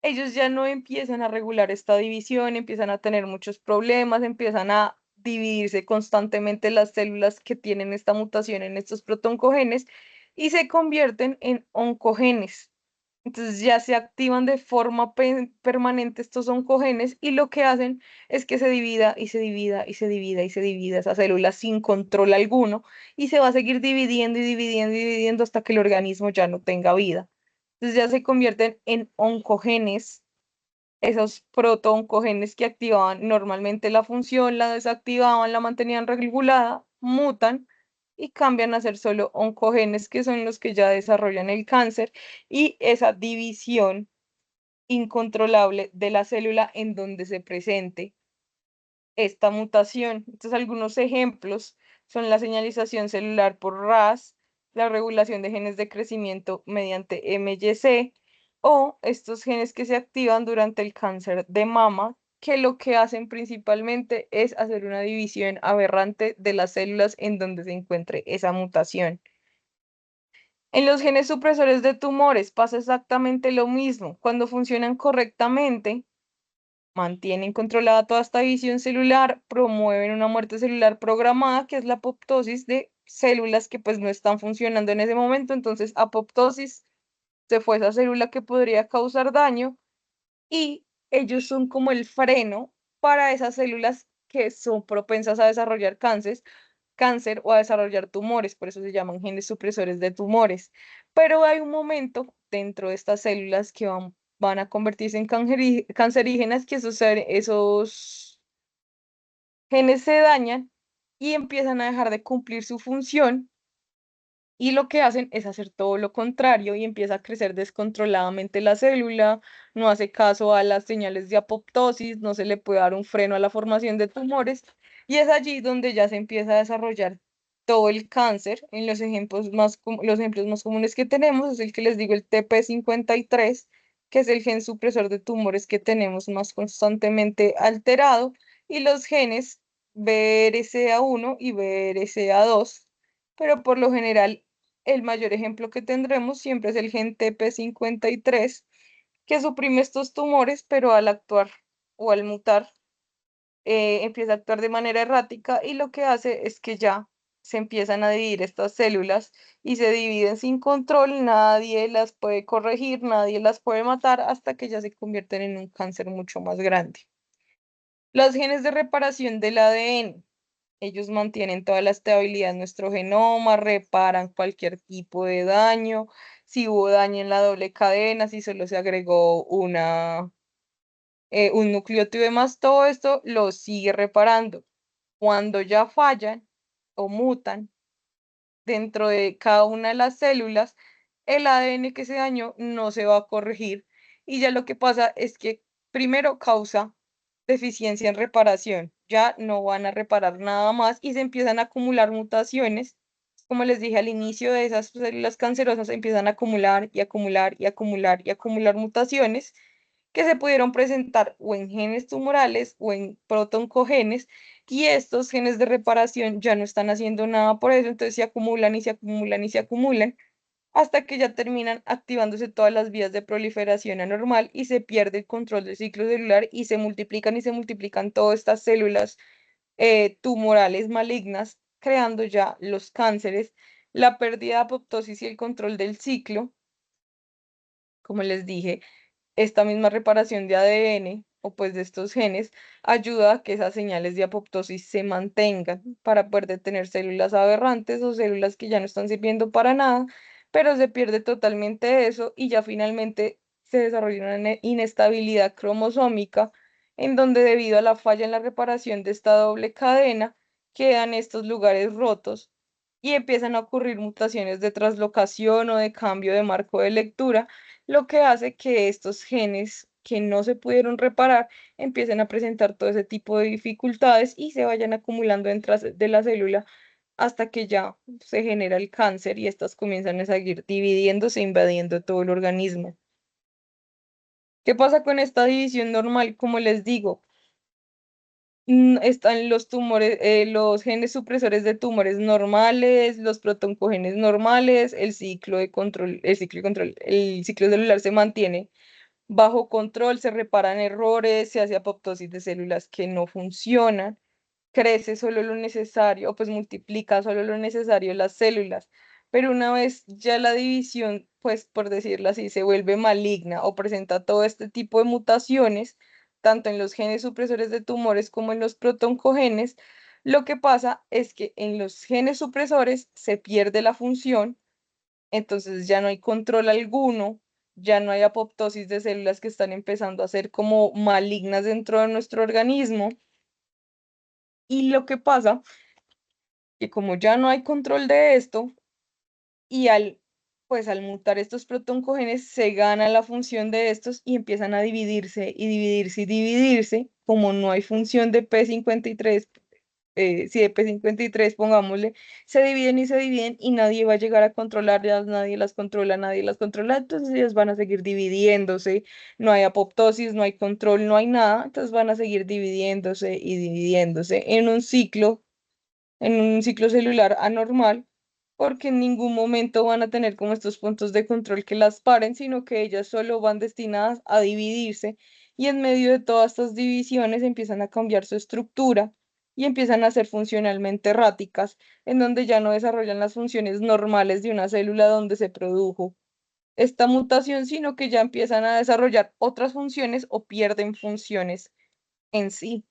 ellos ya no empiezan a regular esta división, empiezan a tener muchos problemas, empiezan a dividirse constantemente las células que tienen esta mutación en estos protoncogenes y se convierten en oncogenes. Entonces ya se activan de forma permanente estos oncogenes y lo que hacen es que se divida y se divida y se divida y se divida esa célula sin control alguno y se va a seguir dividiendo y dividiendo y dividiendo hasta que el organismo ya no tenga vida. Entonces ya se convierten en oncogenes, esos protooncogenes que activaban normalmente la función, la desactivaban, la mantenían regulada, mutan y cambian a ser solo oncogenes, que son los que ya desarrollan el cáncer y esa división incontrolable de la célula en donde se presente esta mutación. Entonces, algunos ejemplos son la señalización celular por RAS, la regulación de genes de crecimiento mediante MYC o estos genes que se activan durante el cáncer de mama, que lo que hacen principalmente es hacer una división aberrante de las células en donde se encuentre esa mutación. En los genes supresores de tumores pasa exactamente lo mismo. Cuando funcionan correctamente, mantienen controlada toda esta división celular, promueven una muerte celular programada, que es la apoptosis de células que pues no están funcionando en ese momento. Entonces, apoptosis, se fue esa célula que podría causar daño y ellos son como el freno para esas células que son propensas a desarrollar cáncer o a desarrollar tumores, por eso se llaman genes supresores de tumores. Pero hay un momento dentro de estas células que van a convertirse en cancerígenas, que esos genes se dañan y empiezan a dejar de cumplir su función y lo que hacen es hacer todo lo contrario y empieza a crecer descontroladamente la célula, no hace caso a las señales de apoptosis, no se le puede dar un freno a la formación de tumores y es allí donde ya se empieza a desarrollar todo el cáncer. En los ejemplos más comunes que tenemos es el que les digo, el TP53, que es el gen supresor de tumores que tenemos más constantemente alterado, y los genes BRCA1 y BRCA2, pero por lo general el mayor ejemplo que tendremos siempre es el gen TP53, que suprime estos tumores, pero al actuar o al mutar, empieza a actuar de manera errática y lo que hace es que ya se empiezan a dividir estas células y se dividen sin control, nadie las puede corregir, nadie las puede matar hasta que ya se convierten en un cáncer mucho más grande. Los genes de reparación del ADN. Ellos mantienen toda la estabilidad de nuestro genoma, reparan cualquier tipo de daño, si hubo daño en la doble cadena, si solo se agregó un nucleótido y más, todo esto lo sigue reparando. Cuando ya fallan o mutan dentro de cada una de las células, el ADN que se dañó no se va a corregir y ya lo que pasa es que primero causa deficiencia en reparación, ya no van a reparar nada más y se empiezan a acumular mutaciones. Como les dije al inicio, de esas células cancerosas se empiezan a acumular y acumular y acumular y acumular mutaciones que se pudieron presentar o en genes tumorales o en protoncogenes, y estos genes de reparación ya no están haciendo nada por eso, entonces se acumulan y se acumulan y se acumulan hasta que ya terminan activándose todas las vías de proliferación anormal y se pierde el control del ciclo celular y se multiplican todas estas células tumorales malignas, creando ya los cánceres, la pérdida de apoptosis y el control del ciclo, como les dije. Esta misma reparación de ADN o pues de estos genes ayuda a que esas señales de apoptosis se mantengan para poder detener células aberrantes o células que ya no están sirviendo para nada, pero se pierde totalmente eso y ya finalmente se desarrolla una inestabilidad cromosómica en donde debido a la falla en la reparación de esta doble cadena quedan estos lugares rotos y empiezan a ocurrir mutaciones de traslocación o de cambio de marco de lectura, lo que hace que estos genes que no se pudieron reparar empiecen a presentar todo ese tipo de dificultades y se vayan acumulando dentro de la célula hasta que ya se genera el cáncer y estas comienzan a seguir dividiéndose, invadiendo todo el organismo. ¿Qué pasa con esta división normal? Como les digo, están los tumores, los genes supresores de tumores normales, los protoncogenes normales, el ciclo de control, el ciclo celular se mantiene bajo control, se reparan errores, se hace apoptosis de células que no funcionan, crece solo lo necesario, o pues multiplica solo lo necesario las células. Pero una vez ya la división, pues por decirlo así, se vuelve maligna o presenta todo este tipo de mutaciones, tanto en los genes supresores de tumores como en los protoncogenes, lo que pasa es que en los genes supresores se pierde la función, entonces ya no hay control alguno, ya no hay apoptosis de células que están empezando a ser como malignas dentro de nuestro organismo. Y lo que pasa que como ya no hay control de esto y pues al mutar estos protoncogenes se gana la función de estos y empiezan a dividirse y dividirse y dividirse, como no hay función de P53, si de P53 pongámosle, se dividen y se dividen y nadie va a llegar a controlarlas, nadie las controla, entonces ellas van a seguir dividiéndose, no hay apoptosis, no hay control, no hay nada, entonces van a seguir dividiéndose y dividiéndose en un ciclo celular anormal, porque en ningún momento van a tener como estos puntos de control que las paren, sino que ellas solo van destinadas a dividirse y en medio de todas estas divisiones empiezan a cambiar su estructura y empiezan a ser funcionalmente erráticas, en donde ya no desarrollan las funciones normales de una célula donde se produjo esta mutación, sino que ya empiezan a desarrollar otras funciones o pierden funciones en sí.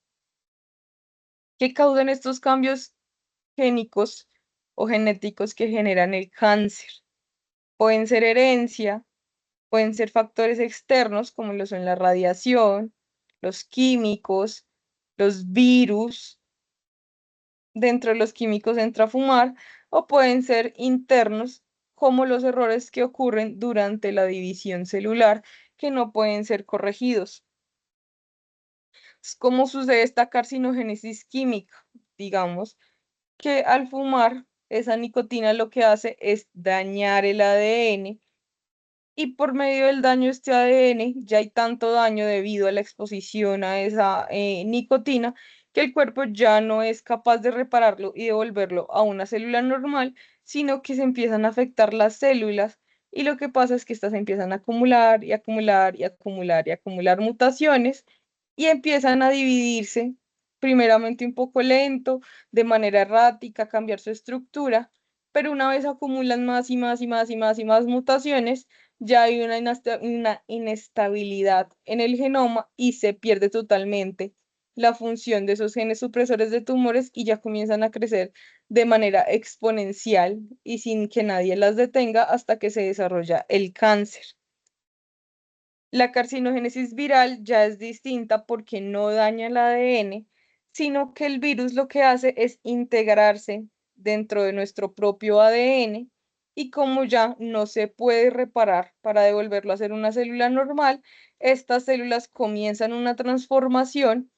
¿Qué causan estos cambios génicos o genéticos que generan el cáncer? Pueden ser herencia, pueden ser factores externos como lo son la radiación, los químicos, los virus. Dentro de los químicos entra fumar, o pueden ser internos como los errores que ocurren durante la división celular que no pueden ser corregidos. ¿Cómo sucede esta carcinogénesis química? Digamos que al fumar, esa nicotina lo que hace es dañar el ADN y por medio del daño a este ADN ya hay tanto daño debido a la exposición a esa nicotina que el cuerpo ya no es capaz de repararlo y devolverlo a una célula normal, sino que se empiezan a afectar las células y lo que pasa es que estas empiezan a acumular y acumular y acumular y acumular mutaciones y empiezan a dividirse, primeramente un poco lento, de manera errática, a cambiar su estructura, pero una vez acumulan más y más y más y más y más mutaciones, ya hay una inestabilidad en el genoma y se pierde totalmente la función de esos genes supresores de tumores y ya comienzan a crecer de manera exponencial y sin que nadie las detenga hasta que se desarrolla el cáncer. La carcinogénesis viral ya es distinta porque no daña el ADN, sino que el virus lo que hace es integrarse dentro de nuestro propio ADN y como ya no se puede reparar para devolverlo a ser una célula normal, estas células comienzan una transformación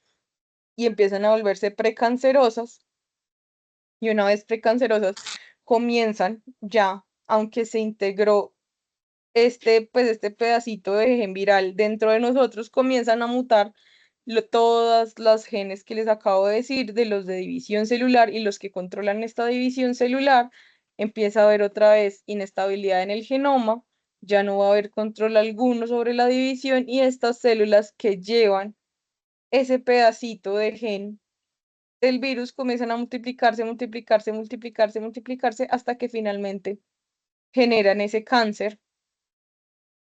y empiezan a volverse precancerosas y una vez precancerosas comienzan ya, aunque se integró pues este pedacito de gen viral dentro de nosotros comienzan a mutar todas las genes que les acabo de decir, de los de división celular y los que controlan esta división celular, empieza a haber otra vez inestabilidad en el genoma, ya no va a haber control alguno sobre la división y estas células que llevan ese pedacito de gen del virus comienzan a multiplicarse, multiplicarse, multiplicarse, multiplicarse hasta que finalmente generan ese cáncer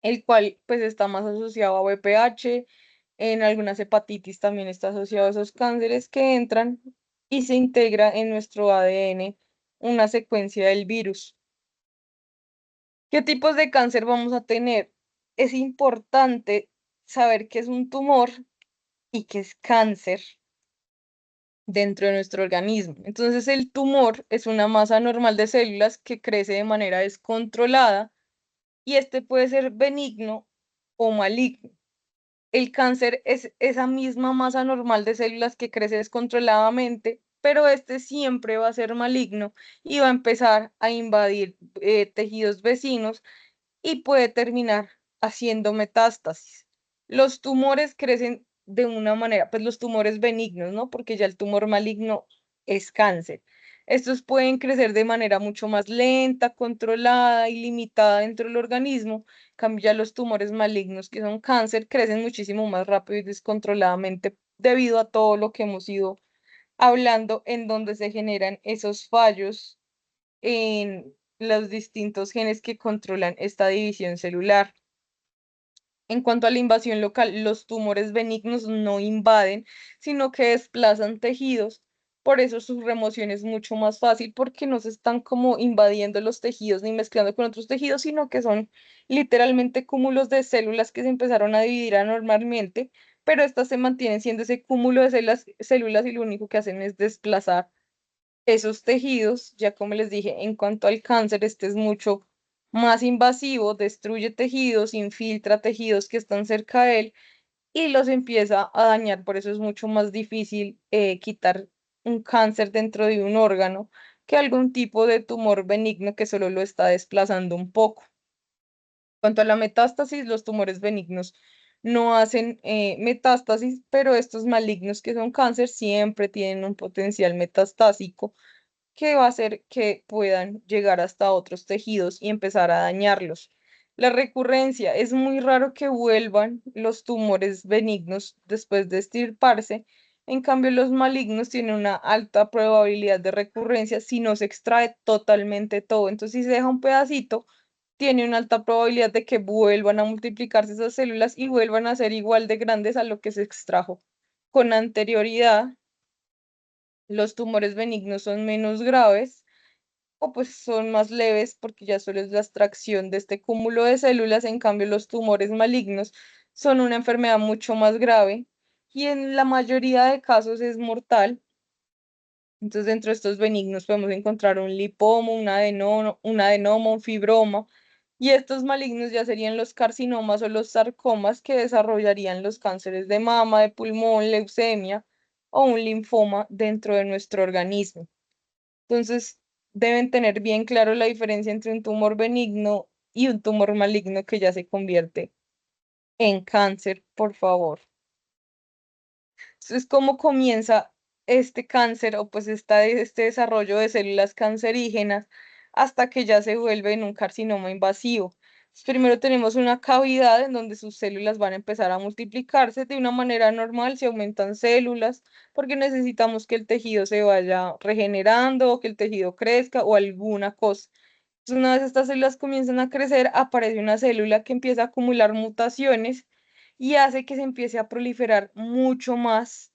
el cual pues está más asociado a VPH, en algunas hepatitis también está asociado a esos cánceres que entran y se integra en nuestro ADN una secuencia del virus. ¿Qué tipos de cáncer vamos a tener? Es importante saber qué es un tumor y qué es cáncer. dentro de nuestro organismo. Entonces, el tumor es una masa normal de células que crece de manera descontrolada y este puede ser benigno o maligno. El cáncer es esa misma masa normal de células que crece descontroladamente, pero este siempre va a ser maligno y va a empezar a invadir tejidos vecinos y puede terminar haciendo metástasis. Los tumores crecen de una manera, pues los tumores benignos, ¿no? Porque ya el tumor maligno es cáncer. Estos pueden crecer de manera mucho más lenta, controlada y limitada dentro del organismo. En cambio, ya los tumores malignos, que son cáncer, crecen muchísimo más rápido y descontroladamente debido a todo lo que hemos ido hablando, en donde se generan esos fallos en los distintos genes que controlan esta división celular. En cuanto a la invasión local, los tumores benignos no invaden, sino que desplazan tejidos. Por eso su remoción es mucho más fácil porque no se están como invadiendo los tejidos ni mezclando con otros tejidos, sino que son literalmente cúmulos de células que se empezaron a dividir anormalmente, pero estas se mantienen siendo ese cúmulo de células y lo único que hacen es desplazar esos tejidos. Ya como les dije, en cuanto al cáncer, este es mucho más invasivo, destruye tejidos, infiltra tejidos que están cerca de él y los empieza a dañar. Por eso es mucho más difícil quitar un cáncer dentro de un órgano que algún tipo de tumor benigno que solo lo está desplazando un poco. Cuanto a la metástasis, los tumores benignos no hacen metástasis, pero estos malignos que son cáncer siempre tienen un potencial metastásico que va a hacer que puedan llegar hasta otros tejidos y empezar a dañarlos. La recurrencia, es muy raro que vuelvan los tumores benignos después de extirparse. En cambio, los malignos tienen una alta probabilidad de recurrencia si no se extrae totalmente todo. Entonces, si se deja un pedacito, tiene una alta probabilidad de que vuelvan a multiplicarse esas células y vuelvan a ser igual de grandes a lo que se extrajo con anterioridad. Los tumores benignos son menos graves o pues son más leves porque ya solo es la extracción de este cúmulo de células. En cambio, los tumores malignos son una enfermedad mucho más grave y en la mayoría de casos es mortal. Entonces, dentro de estos benignos podemos encontrar un lipoma, un adenoma, un fibroma, y estos malignos ya serían los carcinomas o los sarcomas que desarrollarían los cánceres de mama, de pulmón, leucemia o un linfoma dentro de nuestro organismo. Entonces, deben tener bien claro la diferencia entre un tumor benigno y un tumor maligno que ya se convierte en cáncer, por favor. Entonces, ¿cómo comienza este cáncer o pues este desarrollo de células cancerígenas hasta que ya se vuelve en un carcinoma invasivo? Entonces, primero tenemos una cavidad en donde sus células van a empezar a multiplicarse de una manera normal, se aumentan células porque necesitamos que el tejido se vaya regenerando o que el tejido crezca o alguna cosa. Entonces, una vez estas células comienzan a crecer, aparece una célula que empieza a acumular mutaciones y hace que se empiece a proliferar mucho más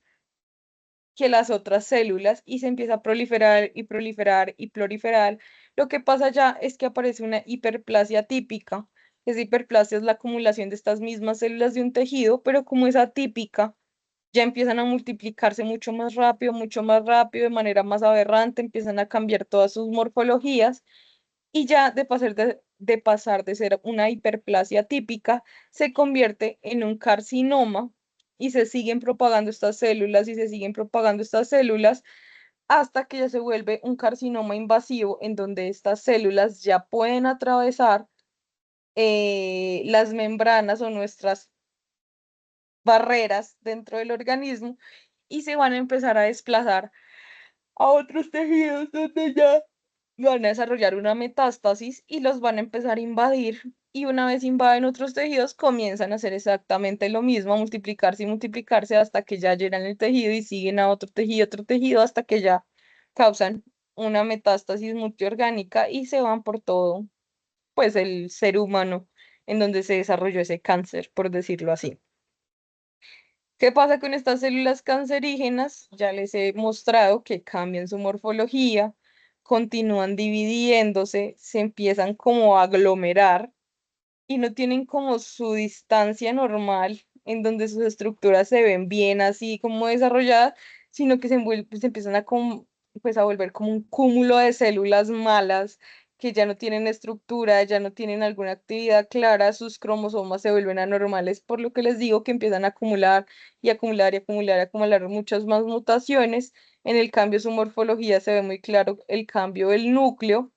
que las otras células y se empieza a proliferar y proliferar y proliferar. Lo que pasa ya es que aparece una hiperplasia típica. Esa hiperplasia es la acumulación de estas mismas células de un tejido, pero como es atípica, ya empiezan a multiplicarse mucho más rápido, de manera más aberrante, empiezan a cambiar todas sus morfologías y ya de pasar de ser una hiperplasia típica, se convierte en un carcinoma y se siguen propagando estas células y se siguen propagando estas células hasta que ya se vuelve un carcinoma invasivo en donde estas células ya pueden atravesar las membranas o nuestras barreras dentro del organismo y se van a empezar a desplazar a otros tejidos donde ya van a desarrollar una metástasis y los van a empezar a invadir. Y una vez invaden otros tejidos, comienzan a hacer exactamente lo mismo, a multiplicarse y multiplicarse hasta que ya llenan el tejido y siguen a otro tejido, hasta que ya causan una metástasis multiorgánica y se van por todo, pues el ser humano en donde se desarrolló ese cáncer, por decirlo así. ¿Qué pasa con estas células cancerígenas? Ya les he mostrado que cambian su morfología, continúan dividiéndose, se empiezan como a aglomerar y no tienen como su distancia normal en donde sus estructuras se ven bien así como desarrolladas, sino que se empiezan pues, a volver como un cúmulo de células malas que ya no tienen estructura, ya no tienen alguna actividad clara, sus cromosomas se vuelven anormales, por lo que les digo que empiezan a acumular y acumular y acumular y acumular muchas más mutaciones. En el cambio, su morfología se ve muy claro el cambio del núcleo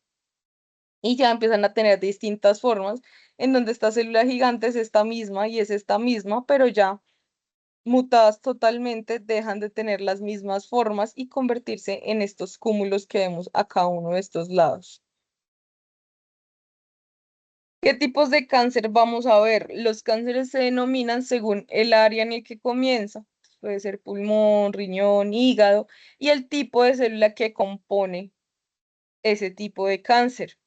y ya empiezan a tener distintas formas, en donde esta célula gigante es esta misma y es esta misma, pero ya mutadas totalmente, dejan de tener las mismas formas y convertirse en estos cúmulos que vemos a cada uno de estos lados. ¿Qué tipos de cáncer vamos a ver? Los cánceres se denominan según el área en el que comienza. Puede ser pulmón, riñón, hígado y el tipo de célula que compone ese tipo de cáncer.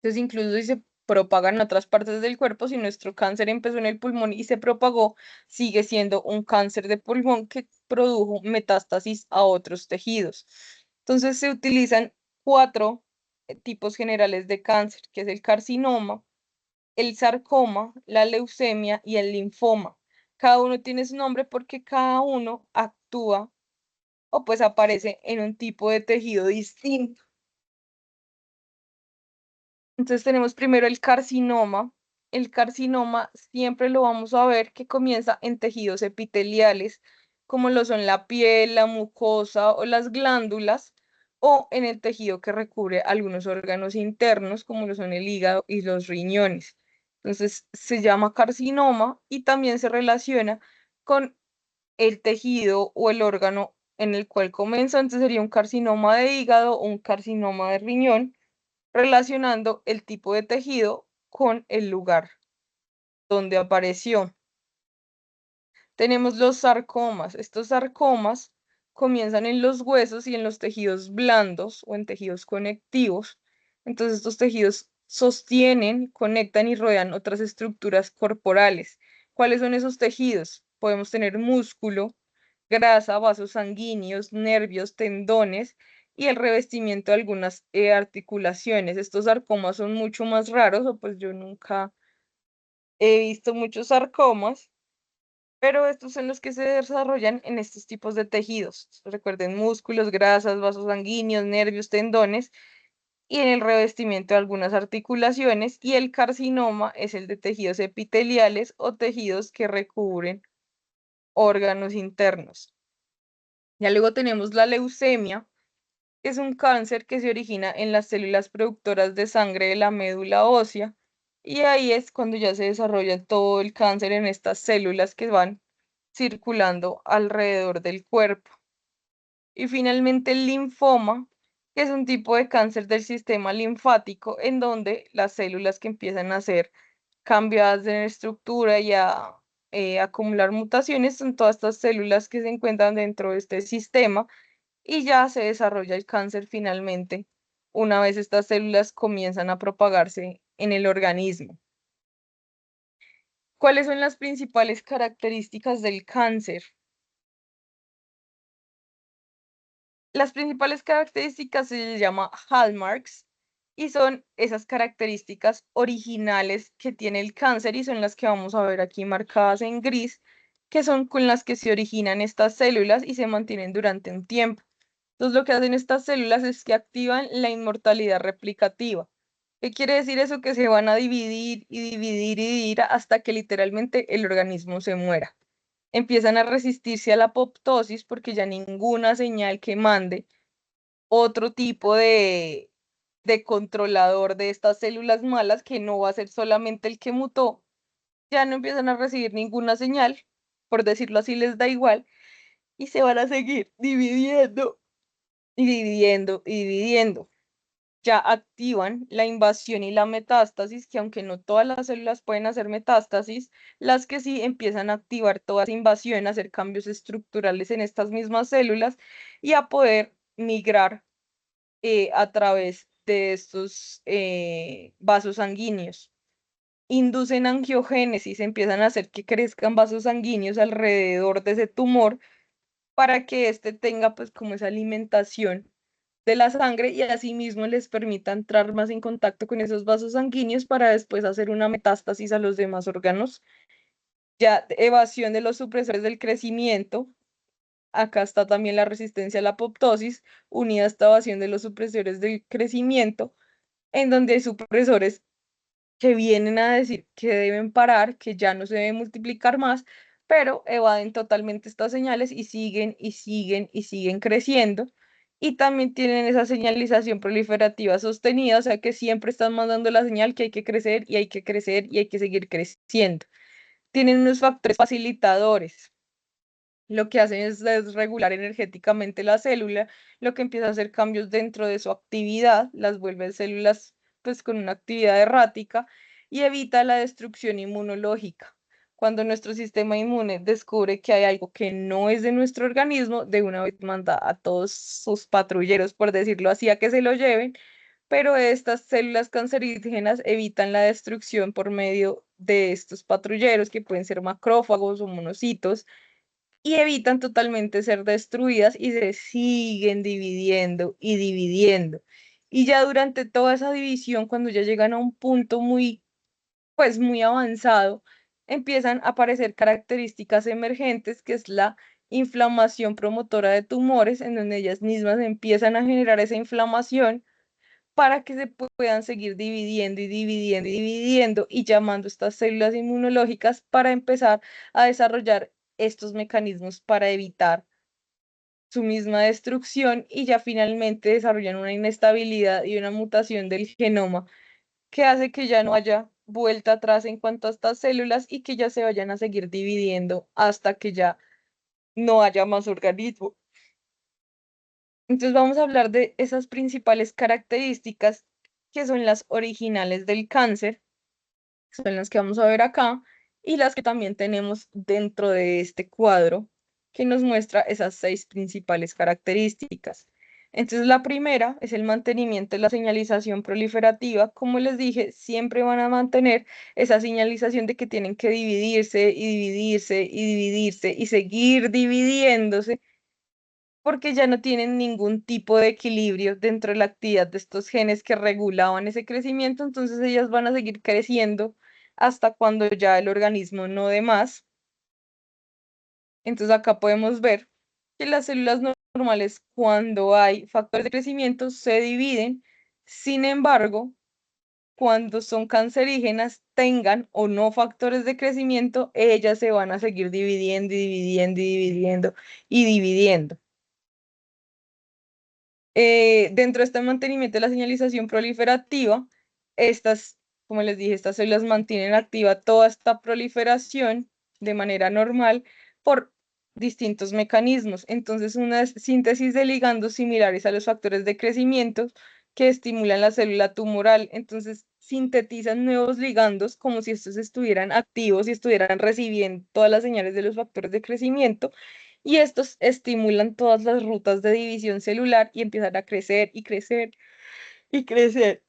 Entonces, incluso si se propagan en otras partes del cuerpo, si nuestro cáncer empezó en el pulmón y se propagó, sigue siendo un cáncer de pulmón que produjo metástasis a otros tejidos. Entonces, se utilizan cuatro tipos generales de cáncer, que es el carcinoma, el sarcoma, la leucemia y el linfoma. Cada uno tiene su nombre porque cada uno actúa o pues aparece en un tipo de tejido distinto. Entonces tenemos primero el carcinoma. El carcinoma siempre lo vamos a ver que comienza en tejidos epiteliales, como lo son la piel, la mucosa o las glándulas, o en el tejido que recubre algunos órganos internos, como lo son el hígado y los riñones. Entonces se llama carcinoma y también se relaciona con el tejido o el órgano en el cual comienza. Entonces sería un carcinoma de hígado o un carcinoma de riñón relacionando el tipo de tejido con el lugar donde apareció. Tenemos los sarcomas. Estos sarcomas comienzan en los huesos y en los tejidos blandos o en tejidos conectivos. Entonces estos tejidos sostienen, conectan y rodean otras estructuras corporales. ¿Cuáles son esos tejidos? Podemos tener músculo, grasa, vasos sanguíneos, nervios, tendones y el revestimiento de algunas articulaciones. Estos sarcomas son mucho más raros, o pues yo nunca he visto muchos sarcomas, pero estos son los que se desarrollan en estos tipos de tejidos. Recuerden, músculos, grasas, vasos sanguíneos, nervios, tendones y en el revestimiento de algunas articulaciones. Y el carcinoma es el de tejidos epiteliales o tejidos que recubren órganos internos. Ya luego tenemos la leucemia, que es un cáncer que se origina en las células productoras de sangre de la médula ósea. Y ahí es cuando ya se desarrolla todo el cáncer en estas células que van circulando alrededor del cuerpo. Y finalmente el linfoma, que es un tipo de cáncer del sistema linfático en donde las células que empiezan a ser cambiadas de estructura y a acumular mutaciones son todas estas células que se encuentran dentro de este sistema y ya se desarrolla el cáncer finalmente una vez estas células comienzan a propagarse en el organismo. ¿Cuáles son las principales características del cáncer? Las principales características se les llama hallmarks y son esas características originales que tiene el cáncer y son las que vamos a ver aquí marcadas en gris, que son con las que se originan estas células y se mantienen durante un tiempo. Entonces, lo que hacen estas células es que activan la inmortalidad replicativa. ¿Qué quiere decir eso? Que se van a dividir y dividir y dividir hasta que literalmente el organismo se muera. Empiezan a resistirse a la apoptosis porque ya ninguna señal que mande otro tipo de controlador de estas células malas, que no va a ser solamente el que mutó, ya no empiezan a recibir ninguna señal, por decirlo así, les da igual, y se van a seguir dividiendo y dividiendo y dividiendo. Ya activan la invasión y la metástasis, que aunque no todas las células pueden hacer metástasis, las que sí empiezan a activar toda esa invasión, a hacer cambios estructurales en estas mismas células y a poder migrar a través de estos vasos sanguíneos. Inducen angiogénesis, empiezan a hacer que crezcan vasos sanguíneos alrededor de ese tumor para que éste tenga pues como esa alimentación de la sangre y asimismo les permita entrar más en contacto con esos vasos sanguíneos para después hacer una metástasis a los demás órganos. Ya evasión de los supresores del crecimiento, Acá está también la resistencia a la apoptosis, unida a esta evasión de los supresores del crecimiento, en donde hay supresores que vienen a decir que deben parar, que ya no se debe multiplicar más, pero evaden totalmente estas señales y siguen y siguen y siguen creciendo. Y también tienen esa señalización proliferativa sostenida, o sea que siempre están mandando la señal que hay que crecer y hay que crecer y hay que seguir creciendo. Tienen unos factores facilitadores, lo que hacen es desregular energéticamente la célula, lo que empieza a hacer cambios dentro de su actividad, las vuelve células pues con una actividad errática y evita la destrucción inmunológica. Cuando nuestro sistema inmune descubre que hay algo que no es de nuestro organismo, de una vez manda a todos sus patrulleros, por decirlo así, a que se lo lleven, pero estas células cancerígenas evitan la destrucción por medio de estos patrulleros, que pueden ser macrófagos o monocitos, y evitan totalmente ser destruidas y se siguen dividiendo y dividiendo. Y ya durante toda esa división, cuando ya llegan a un punto muy, pues muy avanzado, empiezan a aparecer características emergentes, que es la inflamación promotora de tumores, en donde ellas mismas empiezan a generar esa inflamación para que se puedan seguir dividiendo y dividiendo y dividiendo y llamando estas células inmunológicas para empezar a desarrollar estos mecanismos para evitar su misma destrucción y ya finalmente desarrollan una inestabilidad y una mutación del genoma que hace que ya no haya vuelta atrás en cuanto a estas células y que ya se vayan a seguir dividiendo hasta que ya no haya más organismo. Entonces vamos a hablar de esas principales características que son las originales del cáncer, son las que vamos a ver acá, y las que también tenemos dentro de este cuadro, que nos muestra esas 6 principales características. Entonces la primera es el mantenimiento de la señalización proliferativa. Como les dije, siempre van a mantener esa señalización de que tienen que dividirse y dividirse y dividirse y seguir dividiéndose porque ya no tienen ningún tipo de equilibrio dentro de la actividad de estos genes que regulaban ese crecimiento, entonces ellas van a seguir creciendo hasta cuando ya el organismo no dé más. Entonces acá podemos ver que las células normales, cuando hay factores de crecimiento, se dividen. Sin embargo, cuando son cancerígenas, tengan o no factores de crecimiento, ellas se van a seguir dividiendo y dividiendo y dividiendo y dividiendo. Dentro de este mantenimiento de la señalización proliferativa, estas, como les dije, estas células mantienen activa toda esta proliferación de manera normal por distintos mecanismos. Entonces, una síntesis de ligandos similares a los factores de crecimiento que estimulan la célula tumoral. Entonces, sintetizan nuevos ligandos como si estos estuvieran activos y estuvieran recibiendo todas las señales de los factores de crecimiento y estos estimulan todas las rutas de división celular y empiezan a crecer y crecer y crecer.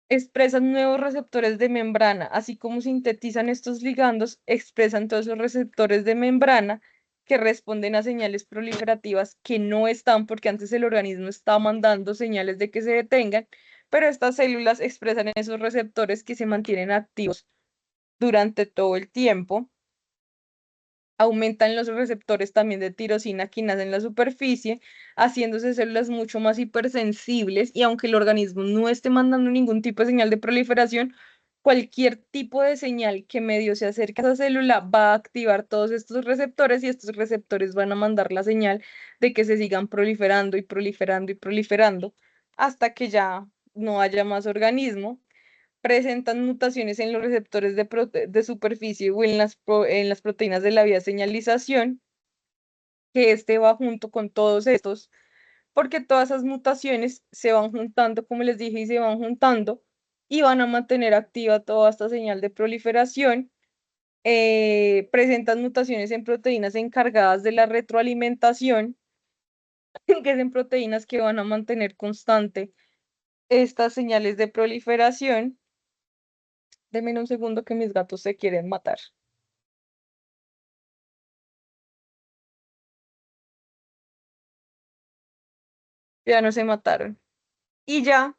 Expresan nuevos receptores de membrana, así como sintetizan estos ligandos, expresan todos esos receptores de membrana que responden a señales proliferativas que no están, porque antes el organismo estaba mandando señales de que se detengan, pero estas células expresan esos receptores que se mantienen activos durante todo el tiempo. Aumentan los receptores también de tirosina quinasa en la superficie, haciéndose células mucho más hipersensibles y aunque el organismo no esté mandando ningún tipo de señal de proliferación, cualquier tipo de señal que medio se acerque a esa célula va a activar todos estos receptores y estos receptores van a mandar la señal de que se sigan proliferando y proliferando y proliferando hasta que ya no haya más organismo. Presentan mutaciones en los receptores de superficie o en las proteínas de la vía de señalización, que este va junto con todos estos, porque todas esas mutaciones se van juntando, como les dije, y se van juntando y van a mantener activa toda esta señal de proliferación. Presentan mutaciones en proteínas encargadas de la retroalimentación, que es en proteínas que van a mantener constante estas señales de proliferación. Denme un segundo que mis gatos se quieren matar. Ya no se mataron. Y ya,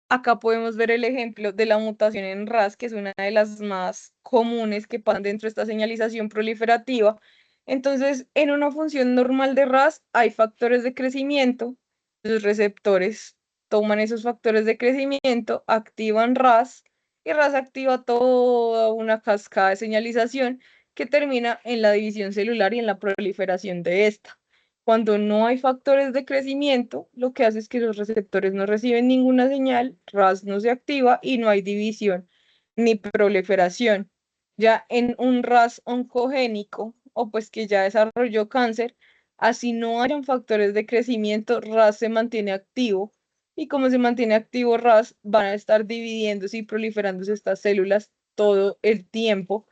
acá podemos ver el ejemplo de la mutación en RAS, que es una de las más comunes que pasan dentro de esta señalización proliferativa, Entonces, en una función normal de RAS hay factores de crecimiento. Los receptores toman esos factores de crecimiento, activan RAS y RAS activa toda una cascada de señalización que termina en la división celular y en la proliferación de esta. Cuando no hay factores de crecimiento, lo que hace es que los receptores no reciben ninguna señal, RAS no se activa y no hay división ni proliferación. Ya en un RAS oncogénico o pues que ya desarrolló cáncer, así no hayan factores de crecimiento, RAS se mantiene activo y como se mantiene activo RAS, van a estar dividiéndose y proliferándose estas células todo el tiempo,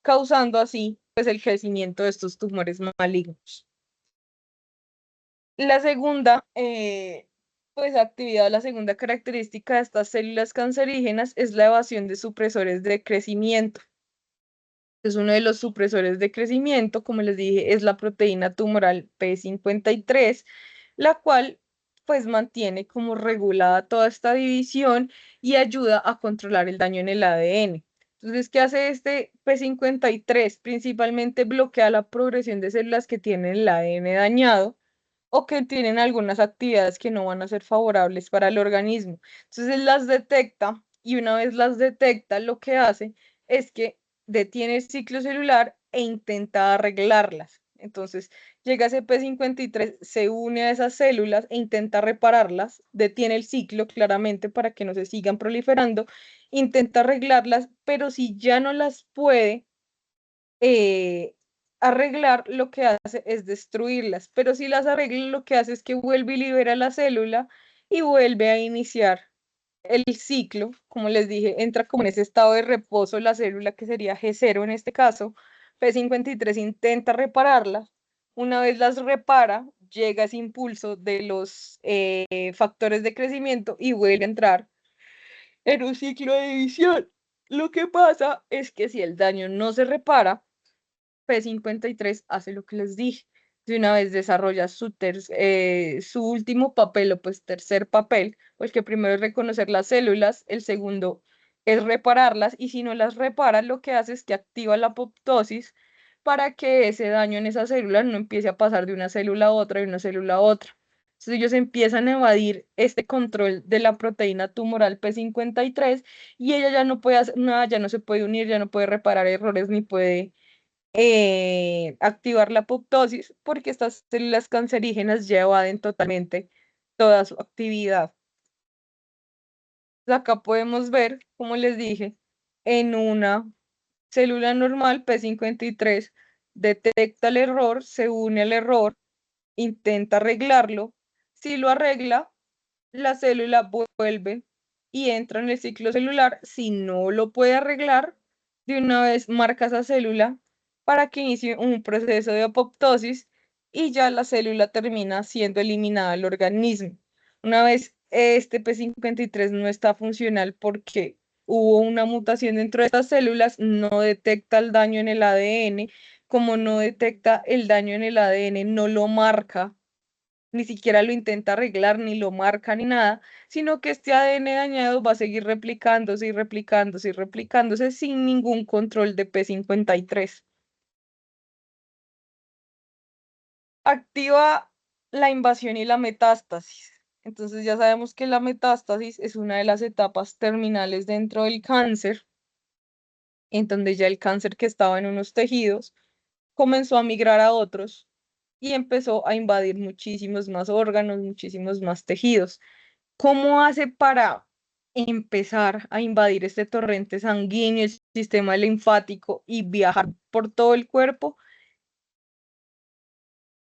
causando así pues el crecimiento de estos tumores malignos. La segunda, pues actividad, la segunda característica de estas células cancerígenas es la evasión de supresores de crecimiento. Es uno de los supresores de crecimiento, como les dije, es la proteína tumoral P53, la cual pues mantiene como regulada toda esta división y ayuda a controlar el daño en el ADN. Entonces, ¿qué hace este P53? Principalmente bloquea la progresión de células que tienen el ADN dañado o que tienen algunas actividades que no van a ser favorables para el organismo. Entonces él las detecta y una vez las detecta, lo que hace es que detiene el ciclo celular e intenta arreglarlas. Entonces llega ese P53, se une a esas células e intenta repararlas, detiene el ciclo claramente para que no se sigan proliferando, intenta arreglarlas, pero si ya no las puede, eh, arreglar, lo que hace es destruirlas, pero si las arregla, lo que hace es que vuelve y libera la célula y vuelve a iniciar el ciclo. Como les dije, entra como en ese estado de reposo la célula que sería G0 en este caso. P53 intenta repararla. Una vez las repara, llega ese impulso de los factores de crecimiento y vuelve a entrar en un ciclo de división. Lo que pasa es que si el daño no se repara, P53 hace lo que les dije. De una vez desarrolla su último papel o pues tercer papel, pues que primero es reconocer las células, el segundo es repararlas y si no las repara, lo que hace es que activa la apoptosis para que ese daño en esa célula no empiece a pasar de una célula a otra y una célula a otra. Entonces ellos empiezan a evadir este control de la proteína tumoral P53 y ella ya no puede hacer nada, ya no se puede unir, ya no puede reparar errores ni puede activar la apoptosis porque estas células cancerígenas ya evaden totalmente toda su actividad. Acá podemos ver, como les dije, en una célula normal P53 detecta el error, se une al error, intenta arreglarlo. Si lo arregla, la célula vuelve y entra en el ciclo celular. Si no lo puede arreglar, de una vez marca esa célula para que inicie un proceso de apoptosis y ya la célula termina siendo eliminada del organismo. Una vez este P53 no está funcional porque hubo una mutación dentro de estas células, no detecta el daño en el ADN. Como no detecta el daño en el ADN, no lo marca, ni siquiera lo intenta arreglar, ni lo marca, ni nada, sino que este ADN dañado va a seguir replicándose y replicándose y replicándose sin ningún control de P53. Activa la invasión y la metástasis. Entonces ya sabemos que la metástasis es una de las etapas terminales dentro del cáncer, en donde ya el cáncer que estaba en unos tejidos comenzó a migrar a otros y empezó a invadir muchísimos más órganos, muchísimos más tejidos. ¿Cómo hace para empezar a invadir este torrente sanguíneo, el sistema linfático y viajar por todo el cuerpo?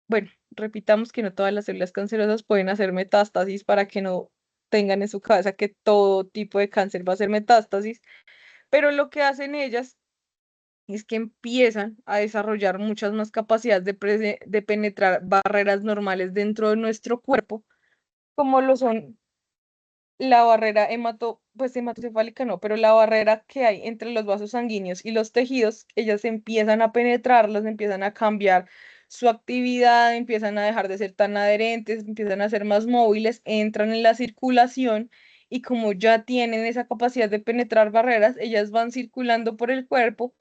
Bueno, repitamos que no todas las células cancerosas pueden hacer metástasis para que no tengan en su cabeza que todo tipo de cáncer va a ser metástasis, pero lo que hacen ellas es que empiezan a desarrollar muchas más capacidades de penetrar barreras normales dentro de nuestro cuerpo, como lo son la barrera pues hematocefálica no, pero la barrera que hay entre los vasos sanguíneos y los tejidos, ellas empiezan a penetrarlos, empiezan a cambiar su actividad, empiezan a dejar de ser tan adherentes, empiezan a ser más móviles, entran en la circulación y como ya tienen esa capacidad de penetrar barreras, ellas van circulando por el cuerpo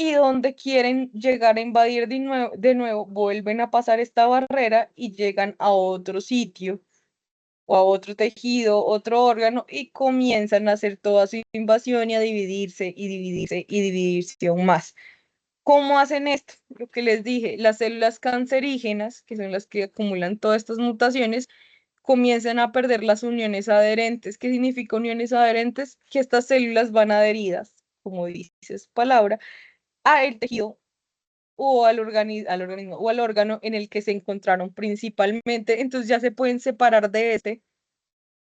y donde quieren llegar a invadir de nuevo, vuelven a pasar esta barrera y llegan a otro sitio o a otro tejido, otro órgano, y comienzan a hacer toda su invasión y a dividirse y dividirse y dividirse aún más. ¿Cómo hacen esto? Lo que les dije, las células cancerígenas, que son las que acumulan todas estas mutaciones, comienzan a perder las uniones adherentes. ¿Qué significa uniones adherentes? Que estas células van adheridas, como dice su palabra, a el tejido o al organismo o al órgano en el que se encontraron principalmente. Entonces ya se pueden separar de este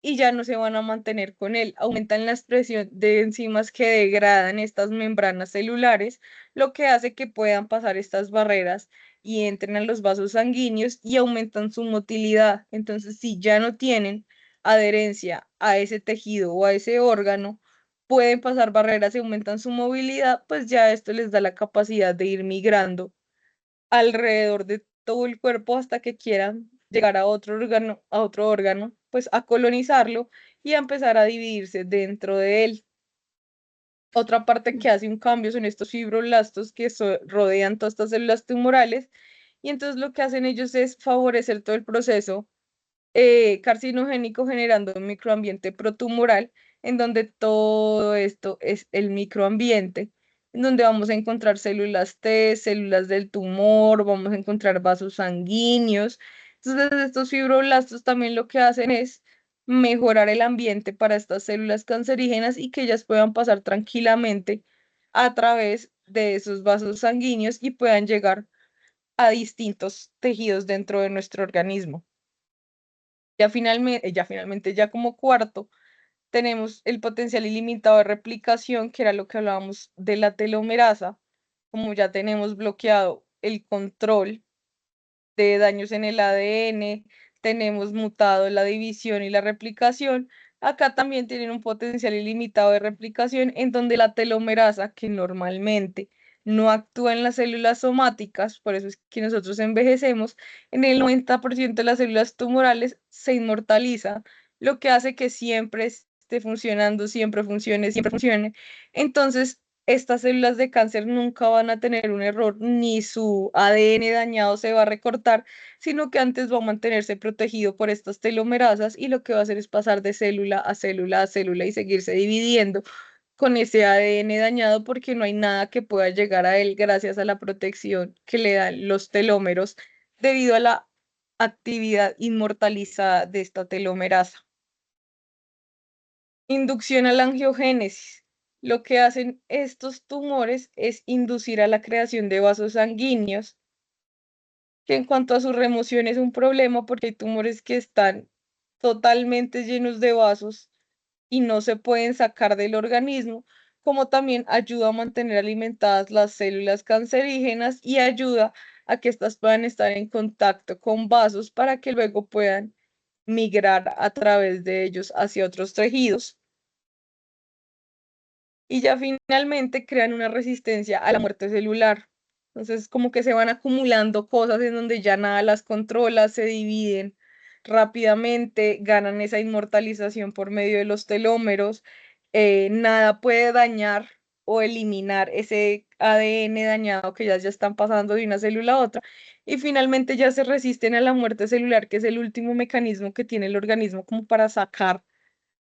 y ya no se van a mantener con él. Aumentan la expresión de enzimas que degradan estas membranas celulares, lo que hace que puedan pasar estas barreras y entren a los vasos sanguíneos y aumentan su motilidad. Entonces, si ya no tienen adherencia a ese tejido o a ese órgano, pueden pasar barreras y aumentan su movilidad, pues ya esto les da la capacidad de ir migrando alrededor de todo el cuerpo hasta que quieran llegar a otro órgano, pues a colonizarlo y a empezar a dividirse dentro de él. Otra parte que hace un cambio son estos fibroblastos que rodean todas estas células tumorales y entonces lo que hacen ellos es favorecer todo el proceso carcinogénico generando un microambiente protumoral en donde todo esto es el microambiente, en donde vamos a encontrar células T, células del tumor, vamos a encontrar vasos sanguíneos. Entonces, estos fibroblastos también lo que hacen es mejorar el ambiente para estas células cancerígenas y que ellas puedan pasar tranquilamente a través de esos vasos sanguíneos y puedan llegar a distintos tejidos dentro de nuestro organismo. Ya como cuarto, tenemos el potencial ilimitado de replicación, que era lo que hablábamos de la telomerasa. Como ya tenemos bloqueado el control de daños en el ADN, tenemos mutado la división y la replicación. Acá también tienen un potencial ilimitado de replicación en donde la telomerasa, que normalmente no actúa en las células somáticas, por eso es que nosotros envejecemos, en el 90% de las células tumorales se inmortaliza, lo que hace que siempre esté funcionando, siempre funcione, siempre funcione. Entonces, estas células de cáncer nunca van a tener un error, ni su ADN dañado se va a recortar, sino que antes va a mantenerse protegido por estas telomerasas y lo que va a hacer es pasar de célula a célula a célula y seguirse dividiendo con ese ADN dañado porque no hay nada que pueda llegar a él gracias a la protección que le dan los telómeros debido a la actividad inmortalizada de esta telomerasa. Inducción a la angiogénesis. Lo que hacen estos tumores es inducir a la creación de vasos sanguíneos, que en cuanto a su remoción es un problema porque hay tumores que están totalmente llenos de vasos y no se pueden sacar del organismo, como también ayuda a mantener alimentadas las células cancerígenas y ayuda a que éstas puedan estar en contacto con vasos para que luego puedan migrar a través de ellos hacia otros tejidos y ya finalmente crean una resistencia a la muerte celular. Entonces, como que se van acumulando cosas en donde ya nada las controla, se dividen rápidamente, ganan esa inmortalización por medio de los telómeros, nada puede dañar o eliminar ese ADN dañado que ya están pasando de una célula a otra, y finalmente ya se resisten a la muerte celular, que es el último mecanismo que tiene el organismo como para sacar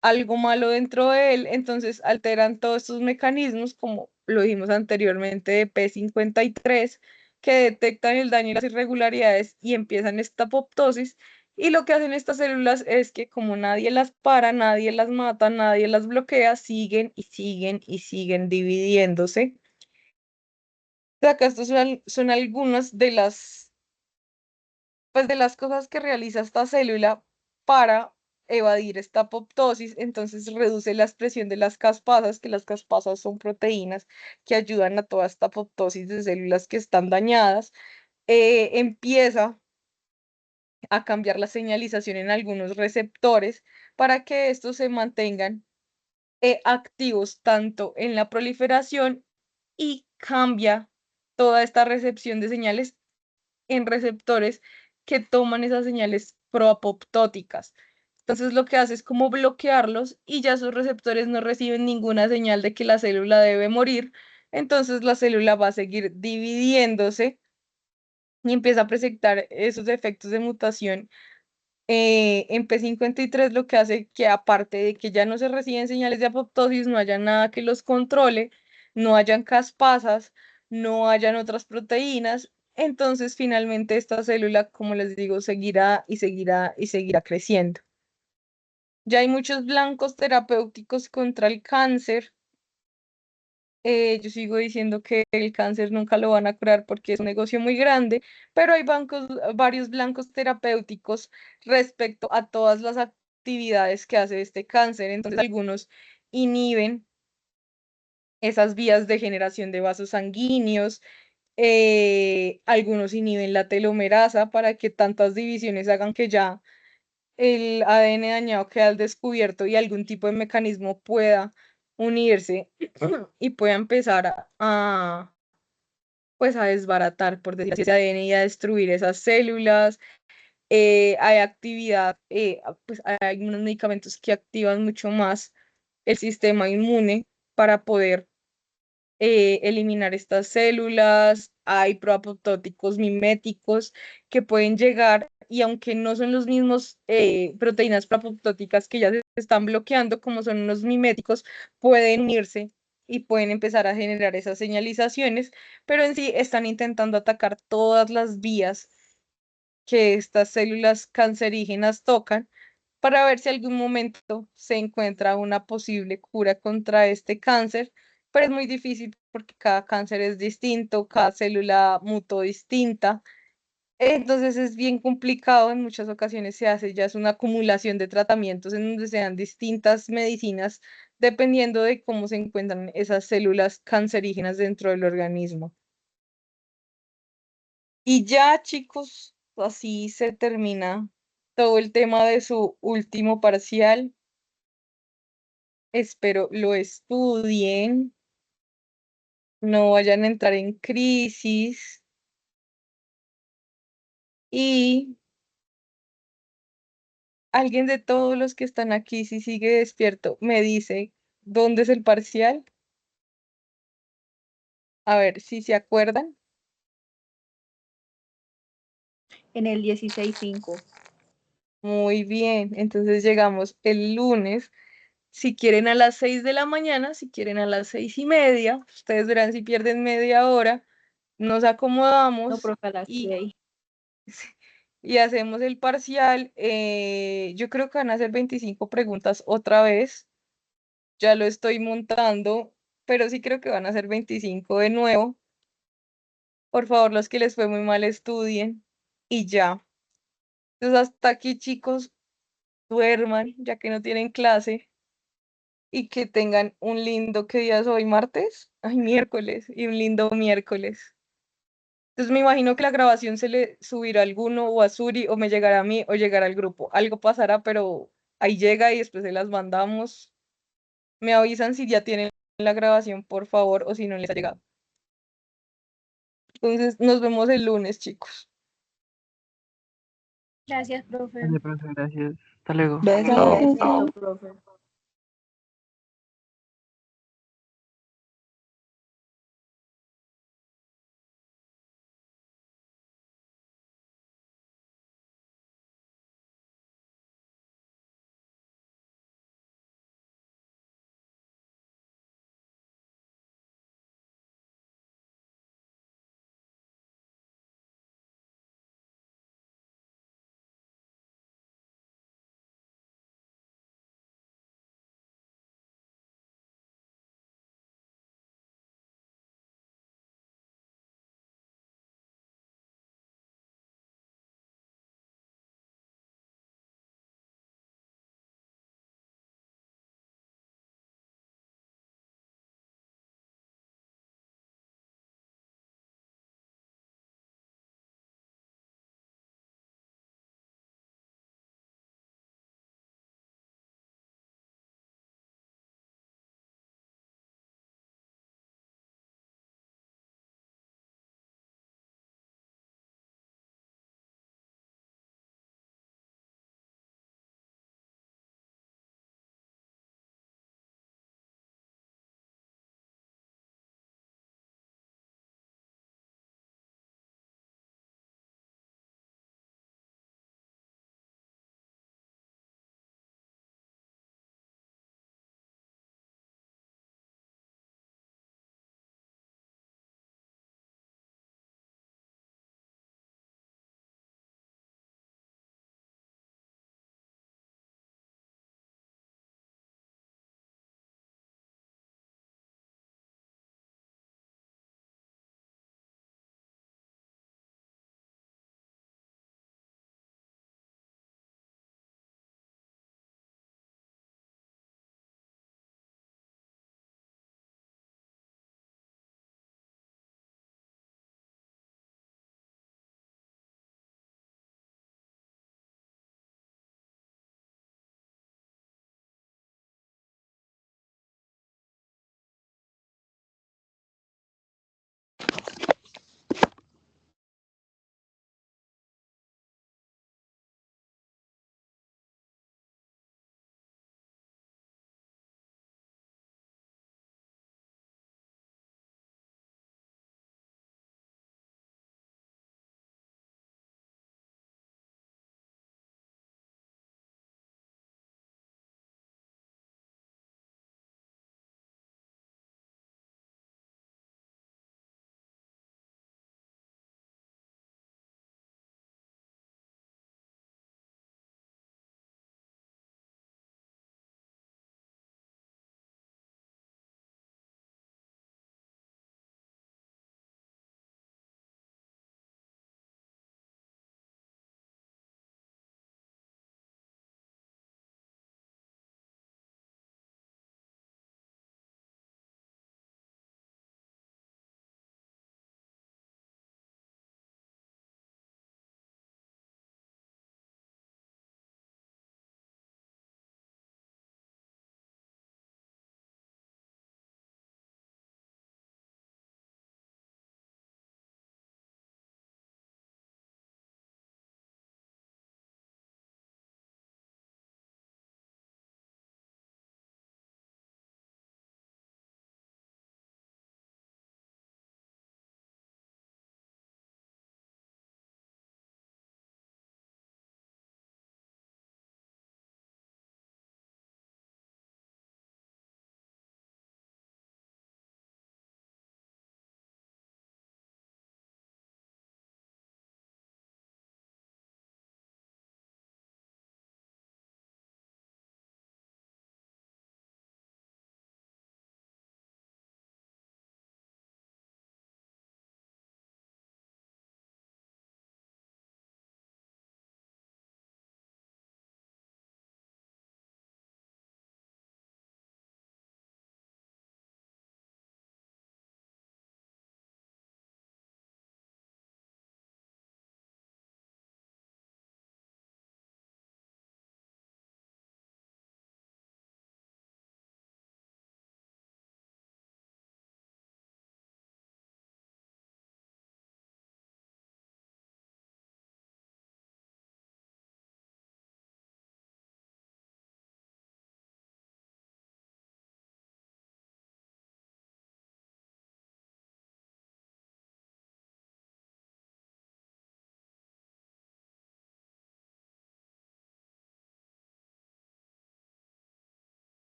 algo malo dentro de él, entonces alteran todos estos mecanismos, como lo dijimos anteriormente, de P53, que detectan el daño y las irregularidades y empiezan esta apoptosis. Y lo que hacen estas células es que como nadie las para, nadie las mata, nadie las bloquea, siguen y siguen y siguen dividiéndose. Acá estos son algunas de pues de las cosas que realiza esta célula para evadir esta apoptosis, entonces reduce la expresión de las caspasas, que las caspasas son proteínas que ayudan a toda esta apoptosis de células que están dañadas, empieza a cambiar la señalización en algunos receptores para que estos se mantengan activos tanto en la proliferación y cambia toda esta recepción de señales en receptores que toman esas señales proapoptóticas. Entonces lo que hace es como bloquearlos y ya sus receptores no reciben ninguna señal de que la célula debe morir. entonces la célula va a seguir dividiéndose y empieza a presentar esos efectos de mutación en P53, lo que hace que aparte de que ya no se reciben señales de apoptosis, no haya nada que los controle, no hayan caspasas, no hayan otras proteínas. Entonces, finalmente esta célula, como les digo, seguirá y seguirá y seguirá creciendo. Ya hay muchos blancos terapéuticos contra el cáncer. Yo sigo diciendo que el cáncer nunca lo van a curar porque es un negocio muy grande, pero hay varios blancos terapéuticos respecto a todas las actividades que hace este cáncer. Entonces, algunos inhiben esas vías de generación de vasos sanguíneos, algunos inhiben la telomerasa para que tantas divisiones hagan que ya el ADN dañado queda al descubierto y algún tipo de mecanismo pueda unirse y pueda empezar pues a desbaratar, por decir así, ese ADN y a destruir esas células. Hay actividad, pues hay unos medicamentos que activan mucho más el sistema inmune para poder eliminar estas células. Hay proapoptóticos miméticos que pueden llegar y aunque no son los mismos proteínas proapoptóticas que ya se están bloqueando, como son unos miméticos, pueden unirse y pueden empezar a generar esas señalizaciones, pero en sí están intentando atacar todas las vías que estas células cancerígenas tocan para ver si algún momento se encuentra una posible cura contra este cáncer, pero es muy difícil porque cada cáncer es distinto, cada célula mutó distinta, entonces es bien complicado, en muchas ocasiones se hace ya es una acumulación de tratamientos en donde se dan distintas medicinas dependiendo de cómo se encuentran esas células cancerígenas dentro del organismo. Y ya, chicos, así se termina todo el tema de su último parcial. Espero lo estudien, no vayan a entrar en crisis y alguien de todos los que están aquí, si sigue despierto, me dice dónde es el parcial. A ver si se acuerdan. En el 16.5. Muy bien, entonces llegamos el lunes. Si quieren a las 6 de la mañana, si quieren a las 6:30, ustedes verán si pierden media hora, nos No, acomodamos profe, a las y 6. y hacemos el parcial. Yo creo que van a hacer 25 preguntas otra vez. Ya lo estoy montando, pero sí creo que van a ser 25 de nuevo. Por favor, los que les fue muy mal, estudien y ya. Entonces, hasta aquí, chicos, duerman, ya que no tienen clase y que tengan un lindo, ¿qué día es hoy? ¿Martes? Ay, miércoles, y un lindo miércoles. Entonces me imagino que la grabación se le subirá a alguno o a Suri o me llegará a mí o llegará al grupo. Algo pasará, pero ahí llega y después se las mandamos. Me avisan si ya tienen la grabación, por favor, o si no les ha llegado. Entonces nos vemos el lunes, chicos. Gracias, profe. Vale, profe, gracias. Hasta luego. Gracias, Chao. profe.